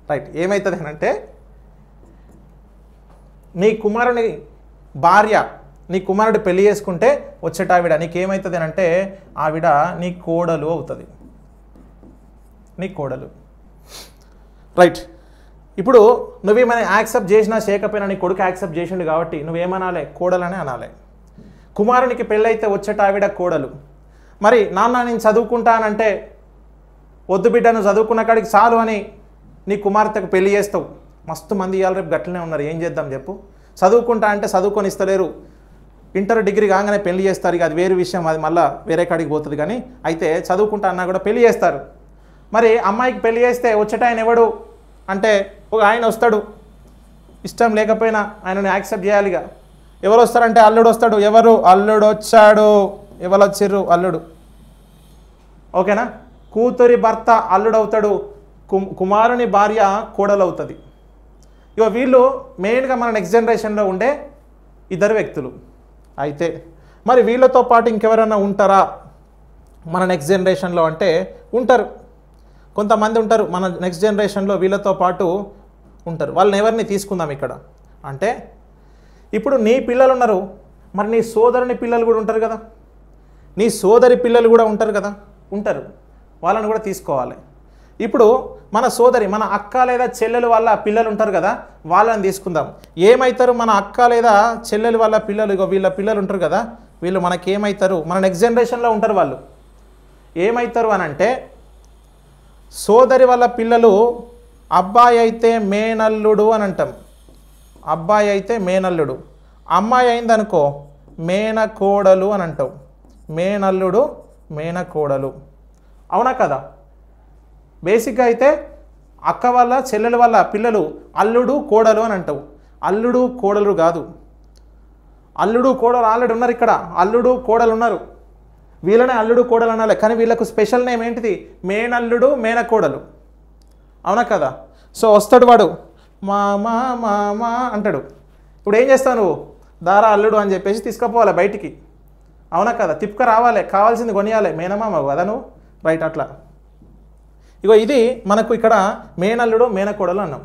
రైట్. ఏమవుతుంది అని అంటే, నీ కుమారుని భార్య, నీ కుమారుడు పెళ్లి చేసుకుంటే వచ్చేట ఆవిడ నీకేమవుతుంది అని అంటే, ఆవిడ నీ కోడలు అవుతుంది, నీ కోడలు, రైట్. ఇప్పుడు నువ్వేమైనా యాక్సెప్ట్ చేసినా చేయకపోయినా నీ కొడుకు యాక్సెప్ట్ చేసిండు కాబట్టి నువ్వేమనాలి, కోడలనే అనాలి. కుమారునికి పెళ్ళైతే వచ్చేట ఆవిడ కోడలు. మరి నాన్న నేను చదువుకుంటానంటే, వద్దు బిడ్డ నువ్వు చదువుకున్న కాడికి చాలు అని నీ కుమార్తెకు పెళ్లి చేస్తావు. మస్తు మంది ఇవాళ రేపు గట్లనే ఉన్నారు, ఏం చేద్దాం చెప్పు. చదువుకుంటా అంటే చదువుకొని ఇస్తలేరు, ఇంటర్ డిగ్రీ కాగానే పెళ్లి చేస్తారు, ఇక అది వేరే విషయం, అది మళ్ళీ వేరే కాడికి పోతుంది. కానీ అయితే చదువుకుంటా అన్నా కూడా పెళ్లి చేస్తారు. మరి అమ్మాయికి పెళ్లి చేస్తే వచ్చేట ఆయన ఎవడు అంటే, ఒక ఆయన వస్తాడు, ఇష్టం లేకపోయినా ఆయనను యాక్సెప్ట్ చేయాలిగా. ఎవరు వస్తారంటే అల్లుడు వస్తాడు. ఎవరు, అల్లుడు వచ్చాడు. ఎవరు వచ్చిర్రు, అల్లుడు. ఓకేనా, కూతురి భర్త అల్లుడు అవుతాడు, కుమారుని భార్య కోడలు అవుతుంది. ఇక వీళ్ళు మెయిన్గా మన నెక్స్ట్ జనరేషన్లో ఉండే ఇద్దరు వ్యక్తులు. అయితే మరి వీళ్ళతో పాటు ఇంకెవరైనా ఉంటారా మన నెక్స్ట్ జనరేషన్లో అంటే, ఉంటారు, కొంతమంది ఉంటారు మన నెక్స్ట్ జనరేషన్లో వీళ్ళతో పాటు ఉంటారు. వాళ్ళని ఎవరిని తీసుకుందాం ఇక్కడ అంటే, ఇప్పుడు నీ పిల్లలు ఉన్నారు, మరి నీ సోదరుని పిల్లలు కూడా ఉంటారు కదా, నీ సోదరి పిల్లలు కూడా ఉంటారు కదా, ఉంటారు, వాళ్ళని కూడా తీసుకోవాలి. ఇప్పుడు మన సోదరి, మన అక్క లేదా చెల్లెలు వాళ్ళ పిల్లలు ఉంటారు కదా, వాళ్ళని తీసుకుందాం. ఏమవుతారు, మన అక్క లేదా చెల్లెలు వాళ్ళ పిల్లలు, ఇగో వీళ్ళ పిల్లలు ఉంటారు కదా, వీళ్ళు మనకేమవుతారు, మన నెక్స్ట్ జనరేషన్లో ఉంటారు. వాళ్ళు ఏమవుతారు అని అంటే, సోదరి వాళ్ళ పిల్లలు అబ్బాయి అయితే మేనల్లుడు అని అంటాం, అబ్బాయి అయితే మేనల్లుడు. అమ్మాయి అయిందనుకో మేనకోడలు అని అంటావు, మేనల్లుడు మేనకోడలు, అవునా కదా. బేసిక్గా అయితే అక్క వాళ్ళ చెల్లెల వాళ్ళ పిల్లలు అల్లుడు కోడలు అని అంటావు. అల్లుడు కోడలు కాదు, అల్లుడు కోడలు ఆల్రెడీ ఉన్నారు ఇక్కడ, అల్లుడు కోడలు ఉన్నారు, వీళ్ళనే అల్లుడు కోడలు అనాలి. కానీ వీళ్ళకు స్పెషల్ నేమ్ ఏంటిది, మేనల్లుడు మేనకోడలు, అవునా కదా. సో వస్తాడు వాడు, మామా మామా అంటాడు. ఇప్పుడు ఏం చేస్తావు నువ్వు, దారా అల్లుడు అని చెప్పేసి తీసుకుపోవాలి బయటికి, అవునా కదా. తిప్పుక రావాలి, కావాల్సింది కొనియాలి, మేనమామ కదా నువ్వు, రైట్. అట్లా ఇగో ఇది మనకు ఇక్కడ మేనల్లుడు మేనకోడలు అన్నాం.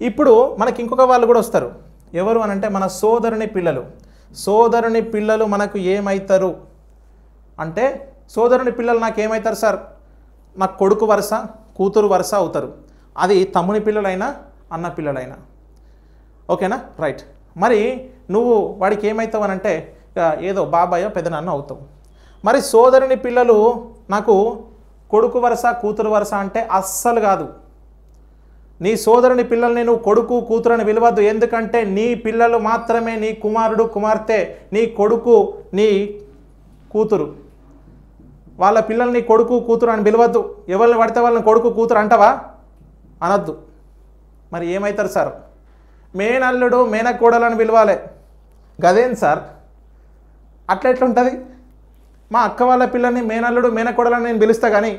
ఇప్పుడు మనకి ఇంకొక వాళ్ళు కూడా వస్తారు. ఎవరు అని అంటే మన సోదరుని పిల్లలు. సోదరుని పిల్లలు మనకు ఏమవుతారు అంటే, సోదరుని పిల్లలు నాకు ఏమవుతారు సార్, నాకు కొడుకు వరుస కూతురు వరుస అవుతారు. అది తమ్ముని పిల్లలైనా అన్న పిల్లలైనా. ఓకేనా, రైట్. మరి నువ్వు వాడికి ఏమవుతావు అని అంటే ఏదో బాబాయో పెదనాన్న అవుతావు. మరి సోదరుని పిల్లలు నాకు కొడుకు వరుస కూతురు వరుస అంటే అస్సలు కాదు. నీ సోదరుని పిల్లల్ని నువ్వు కొడుకు కూతురు అని పిలవద్దు. ఎందుకంటే నీ పిల్లలు మాత్రమే నీ కుమారుడు కుమార్తె, నీ కొడుకు నీ కూతురు. వాళ్ళ పిల్లల్ని కొడుకు కూతురు అని పిలవద్దు. ఎవరిని పడితే వాళ్ళని కొడుకు కూతురు అంటావా, అనొద్దు. మరి ఏమవుతారు సార్, మేనల్లుడు మేనకోడలు అని పిలవాలి. గదేం సార్, అట్లా ఎట్లుంటుంది? మా అక్క వాళ్ళ పిల్లల్ని మేనల్లుడు మేనకోడలని నేను పిలుస్తా, కానీ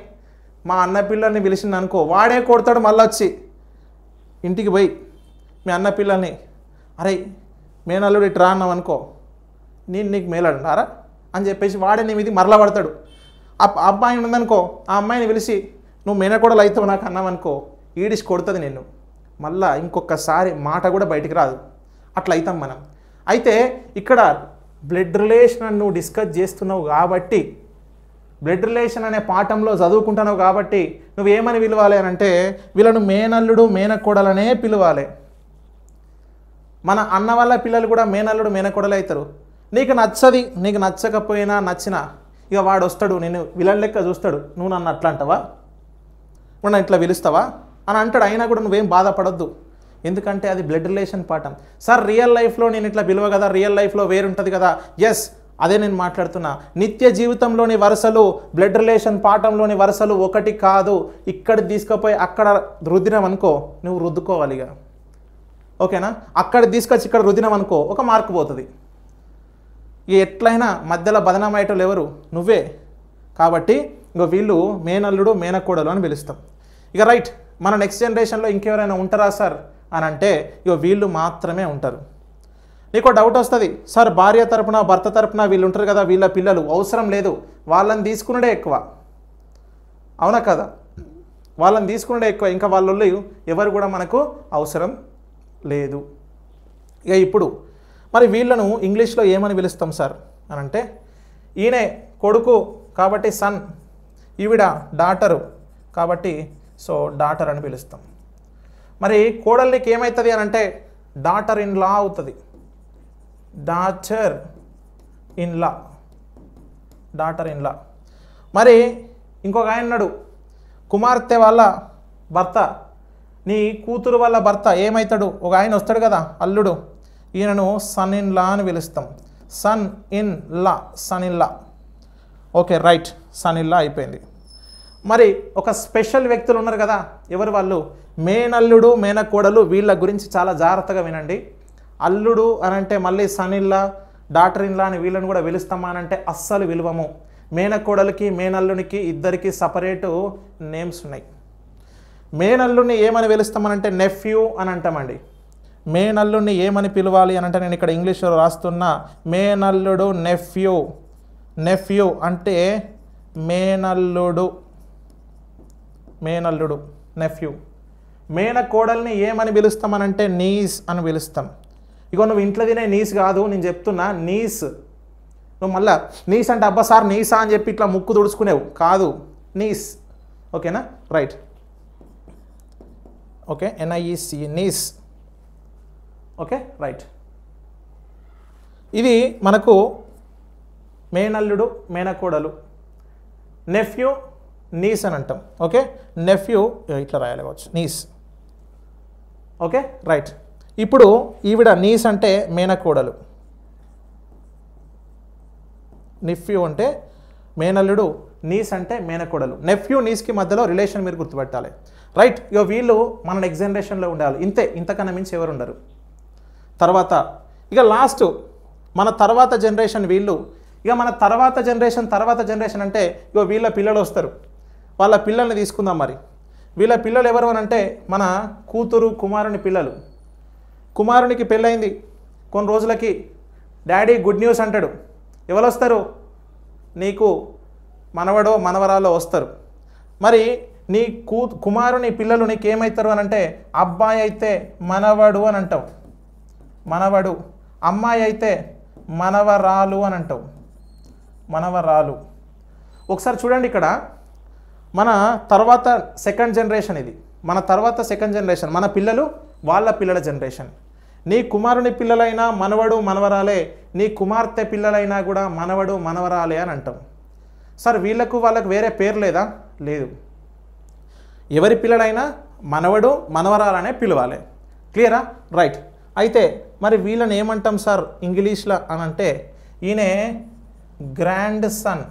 మా అన్న పిల్లల్ని పిలిచింది అనుకో, వాడే కొడతాడు. మళ్ళీ వచ్చి ఇంటికి పోయి మీ అన్న పిల్లల్ని, అరే మేనల్లుడు ఇటు రా అన్నావు అనుకో, నేను నీకు మేలాడారా అని చెప్పేసి వాడే నీ మీది మరలా పడతాడు. అబ్బాయి ఉందనుకో, ఆ అమ్మాయిని పిలిచి నువ్వు మేనకోడలు అవుతావు నాకు అన్నావనుకో, ఈడిసి కొడుతుంది నిన్ను. మళ్ళా ఇంకొకసారి మాట కూడా బయటికి రాదు. అట్లా అవుతాం మనం. అయితే ఇక్కడ బ్లడ్ రిలేషన్ అని నువ్వు డిస్కస్ చేస్తున్నావు కాబట్టి, బ్లడ్ రిలేషన్ అనే పాఠంలో చదువుకుంటున్నావు కాబట్టి నువ్వేమని పిలవాలి అని అంటే, వీళ్ళను మేనల్లుడు మేనకోడలనే పిలవాలి. మన అన్న వాళ్ళ పిల్లలు కూడా మేనల్లుడు మేనకోడలు అవుతారు. నీకు నచ్చది, నీకు నచ్చకపోయినా నచ్చినా ఇక వాడు వస్తాడు, నేను విలన్ లెక్క చూస్తాడు, నువ్వు నన్ను అట్లా అంటావా, నువ్వు నన్ను ఇట్లా పిలుస్తావా అని అంటాడు. అయినా కూడా నువ్వేం బాధపడద్దు. ఎందుకంటే అది బ్లడ్ రిలేషన్ పాఠం. సార్ రియల్ లైఫ్లో నేను ఇట్లా పిలువ కదా, రియల్ లైఫ్లో వేరుంటుంది కదా. ఎస్, అదే నేను మాట్లాడుతున్నా. నిత్య జీవితంలోని వరుసలు బ్లడ్ రిలేషన్ పాఠంలోని వరుసలు ఒకటి కాదు. ఇక్కడ తీసుకుపోయి అక్కడ రుద్దినం అనుకో, నువ్వు రుద్దుకోవాలి ఇక. ఓకేనా, అక్కడ తీసుకొచ్చి ఇక్కడ రుద్దినం అనుకో, ఒక మార్కు పోతుంది. ఇక ఎట్లయినా మధ్యలో బదనామయ్యేటోళ్ళు ఎవరు, నువ్వే. కాబట్టి ఇంకో వీళ్ళు మేనల్లుడు మేనకోడలు అని పిలుస్తాం. ఇక రైట్, మన నెక్స్ట్ జనరేషన్లో ఇంకెవరైనా ఉంటారా సార్ అని అంటే ఇక వీళ్ళు మాత్రమే ఉంటారు. నీకు డౌట్ వస్తుంది, సార్ భార్య తరపున భర్త తరపున వీళ్ళు ఉంటారు కదా, వీళ్ళ పిల్లలు అవసరం లేదు, వాళ్ళని తీసుకునేదే ఎక్కువ. అవునా కదా, వాళ్ళని తీసుకునేదే ఎక్కువ. ఇంకా వాళ్ళు ఎవరు కూడా మనకు అవసరం లేదు. ఇక ఇప్పుడు మరి వీళ్ళను ఇంగ్లీష్లో ఏమని పిలుస్తాం సార్ అని అంటే, ఈయనే కొడుకు కాబట్టి సన్, ఈవిడ డాటరు కాబట్టి సో డాటర్ అని పిలుస్తాం. మరి కోడలికి ఏమవుతుంది అని అంటే డాటర్ ఇన్ లా అవుతుంది. Daughter in law, daughter in లా. మరి ఇంకొక ఆయన ఉన్నాడు, కుమార్తె వాళ్ళ భర్త, నీ కూతురు వాళ్ళ భర్త ఏమవుతాడు, ఒక ఆయన వస్తాడు కదా అల్లుడు, ఈయనను సన్ ఇన్ లా అని పిలుస్తాం. Son in law, son in law. Okay right, son in law అయిపోయింది. మరి ఒక స్పెషల్ వ్యక్తులు ఉన్నారు కదా, ఎవరు వాళ్ళు, మేనల్లుడు మేనకోడలు. వీళ్ళ గురించి చాలా జాగ్రత్తగా వినండి. అల్లుడు అని అంటే మళ్ళీ son in law daughter in law అని వీళ్ళని కూడా పిలుస్తామా అని అంటే అస్సలు విలువము. మేనకోడలికి మేనల్లునికి ఇద్దరికి సపరేటు నేమ్స్ ఉన్నాయి. మేనల్లుడిని ఏమని పిలుస్తామనంటే నెఫ్యూ అని అంటామండి. మేనల్లుడిని ఏమని పిలవాలి అని అంటే నేను ఇక్కడ ఇంగ్లీష్లో రాస్తున్నా, మేనల్లుడు నెఫ్యూ. నెఫ్యూ అంటే మేనల్లుడు, మేనల్లుడు నెఫ్యూ. మేనకోడల్ని ఏమని పిలుస్తామనంటే నీస్ అని పిలుస్తాం. ఇగో నువ్వు ఇంట్లో తినే నీస్ కాదు, నేను చెప్తున్నా నీస్. నువ్వు మళ్ళా నీస్ అంటే అబ్బా సార్ నీసా అని చెప్పి ఇట్లా ముక్కు తుడుచుకునేవు కాదు, నీస్. ఓకేనా, right. Okay, NIEC, nieces. Okay right. ఇది మనకు మేనల్లుడు మేనకోడలు. నెఫ్యూ నీస్ అని అంటాం. ఓకే, నెఫ్యూ ఇట్లా రాయాలి కావచ్చు, నీస్. Okay right. ఇప్పుడు ఈవిడ నీస్ అంటే మేనకోడలు, నెఫ్యూ అంటే మేనల్లుడు, నీస్ అంటే మేనకోడలు. నెఫ్యూ నీస్కి మధ్యలో రిలేషన్ మీరు గుర్తుపెట్టాలి. రైట్. ఇక వీళ్ళు మన నెక్స్ట్ జనరేషన్లో ఉండాలి, ఇంతే, ఇంతకన్నా మించి ఎవరు ఉండరు. తర్వాత ఇక లాస్ట్ మన తర్వాత జనరేషన్ వీళ్ళు. ఇక మన తర్వాత జనరేషన్ అంటే ఇక వీళ్ళ పిల్లలు వస్తారు. వాళ్ళ పిల్లల్ని తీసుకుందాం. మరి వీళ్ళ పిల్లలు ఎవరు అని అంటే మన కూతురు కుమారుని పిల్లలు. కుమారునికి పెళ్ళయింది, కొన్ని రోజులకి డాడీ గుడ్ న్యూస్ అంటాడు. ఎవరు వస్తారు, నీకు మనవడో మనవరాలో వస్తారు. మరి నీ కుమారుని పిల్లలు నీకేమవుతారు అని అంటే అబ్బాయి అయితే మనవడు అని అంటావు, మనవడు. అమ్మాయి అయితే మనవరాలు అని అంటావు, మనవరాలు. ఒకసారి చూడండి ఇక్కడ మన తర్వాత సెకండ్ జనరేషన్, ఇది మన తర్వాత సెకండ్ జనరేషన్, మన పిల్లలు వాళ్ళ పిల్లల జనరేషన్. నీ కుమారుని పిల్లలైనా మనవడు మనవరాలే, నీ కుమార్తె పిల్లలైనా కూడా మనవడు మనవరాలే అని అంటాం. సార్ వాళ్ళకు వేరే పేరు లేదా? లేదు. ఎవరి పిల్లలైనా మనవడు మనవరాలనే పిలవాలి. క్లియరా? రైట్. అయితే మరి వీళ్ళని ఏమంటాం సార్ ఇంగ్లీష్లో అని అంటే ఈయన grandson,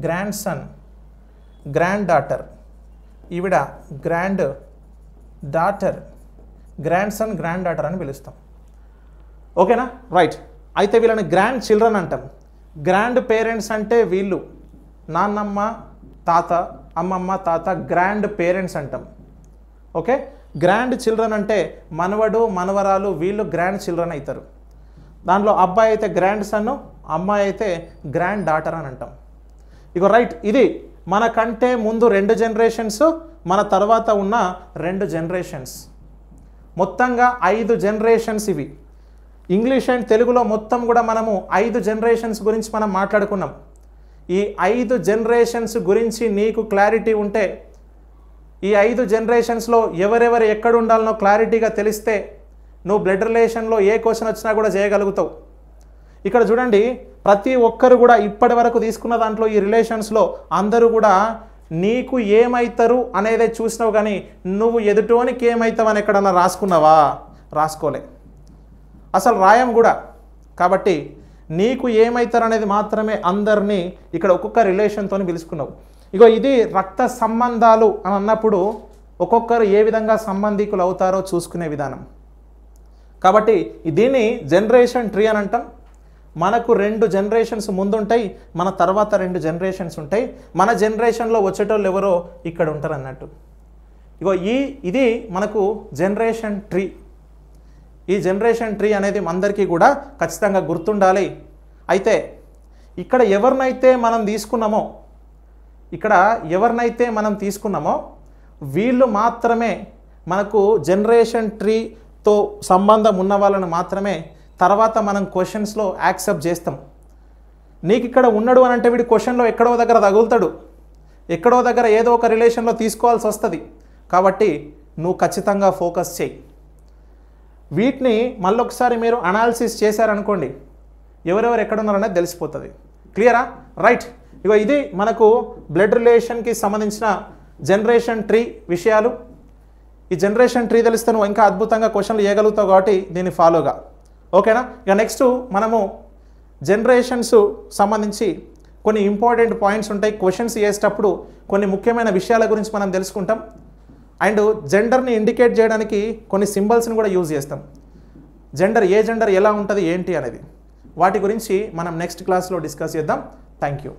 grandson, granddaughter, ఈవిడ granddaughter, grandson granddaughter అని పిలుస్తాం. ఓకేనా? రైట్. అయితే వీళ్ళని గ్రాండ్ చిల్డ్రన్ అంటాం. గ్రాండ్ పేరెంట్స్ అంటే వీళ్ళు నాన్నమ్మ తాత, అమ్మమ్మ తాత, గ్రాండ్ పేరెంట్స్ అంటాం. ఓకే. గ్రాండ్ చిల్డ్రన్ అంటే మనవడు మనవరాలు, వీళ్ళు గ్రాండ్ చిల్డ్రన్ అవుతారు. దాంట్లో అబ్బాయి అయితే గ్రాండ్ సన్, అమ్మాయి అయితే గ్రాండ్ డాటర్ అని అంటాం. ఇగో రైట్. ఇది మనకంటే ముందు 2 జనరేషన్స్, మన తర్వాత ఉన్న 2 జనరేషన్స్, మొత్తంగా 5 జనరేషన్స్ ఇవి. ఇంగ్లీష్ అండ్ తెలుగులో మొత్తం కూడా మనము 5 జనరేషన్స్ గురించి మనం మాట్లాడుకున్నాం. ఈ 5 జనరేషన్స్ గురించి నీకు క్లారిటీ ఉంటే, ఈ 5 జనరేషన్స్లో ఎవరెవరు ఎక్కడ ఉండాలనో క్లారిటీగా తెలిస్తే నువ్వు బ్లడ్ రిలేషన్లో ఏ క్వశ్చన్ వచ్చినా కూడా చేయగలుగుతావు. ఇక్కడ చూడండి, ప్రతి ఒక్కరు కూడా ఇప్పటి వరకు తీసుకున్న దాంట్లో ఈ రిలేషన్స్లో అందరూ కూడా నీకు ఏమవుతారు అనేదే చూసినావు, కానీ నువ్వు ఎదుటోనికి ఏమవుతావు అని ఎక్కడన్నా రాసుకున్నావా? రాసుకోలే, అసలు రాయం కూడా. కాబట్టి నీకు ఏమవుతారు అనేది మాత్రమే అందరినీ ఇక్కడ ఒక్కొక్క రిలేషన్తో పిలుచుకున్నావు. ఇగో ఇది రక్త సంబంధాలు అని అన్నప్పుడు ఒక్కొక్కరు ఏ విధంగా సంబంధికులు అవుతారో చూసుకునే విధానం. కాబట్టి దీన్ని జనరేషన్ ట్రీ అని అంటాం. మనకు 2 జనరేషన్స్ ముందుంటాయి, మన తర్వాత 2 జనరేషన్స్ ఉంటాయి. మన జనరేషన్లో వచ్చేటోళ్ళు ఎవరో ఇక్కడ ఉంటారు అన్నట్టు. ఇగో ఇది మనకు జనరేషన్ ట్రీ. ఈ జనరేషన్ ట్రీ అనేది అందరికీ కూడా ఖచ్చితంగా గుర్తుండాలి. అయితే ఇక్కడ ఎవరినైతే మనం తీసుకున్నామో వీళ్ళు మాత్రమే మనకు జనరేషన్ ట్రీతో సంబంధం ఉన్న వాళ్ళని మాత్రమే తర్వాత మనం క్వశ్చన్స్లో యాక్సెప్ట్ చేస్తాం. నీకు ఇక్కడ ఉన్నాడు అని అంటే వీడి క్వశ్చన్లో ఎక్కడో దగ్గర తగులుతాడు, ఎక్కడో దగ్గర ఏదో ఒక రిలేషన్లో తీసుకోవాల్సి వస్తుంది. కాబట్టి నువ్వు ఖచ్చితంగా ఫోకస్ చేయి. వీటిని మళ్ళొకసారి మీరు అనాలిసిస్ చేశారనుకోండి, ఎవరెవరు ఎక్కడున్నారనేది తెలిసిపోతుంది. క్లియరా? రైట్. ఇగో ఇది మనకు బ్లడ్ రిలేషన్కి సంబంధించిన జనరేషన్ ట్రీ విషయాలు. ఈ జనరేషన్ ట్రీ తెలిస్తే నువ్వు ఇంకా అద్భుతంగా క్వశ్చన్లు చేయగలుగుతావు, కాబట్టి దీన్ని ఫాలోగా. ఓకేనా? ఇక నెక్స్ట్ మనము జనరేషన్స్ సంబంధించి కొన్ని ఇంపార్టెంట్ పాయింట్స్ ఉంటాయి. క్వశ్చన్స్ చేసేటప్పుడు కొన్ని ముఖ్యమైన విషయాల గురించి మనం తెలుసుకుంటాం. అండ్ జెండర్ని ఇండికేట్ చేయడానికి కొన్ని సింబల్స్ని కూడా యూజ్ చేస్తాం. ఏ జెండర్ ఎలా ఉంటుంది ఏంటి అనేది, వాటి గురించి మనం నెక్స్ట్ క్లాస్లో డిస్కస్ చేద్దాం. Thank you.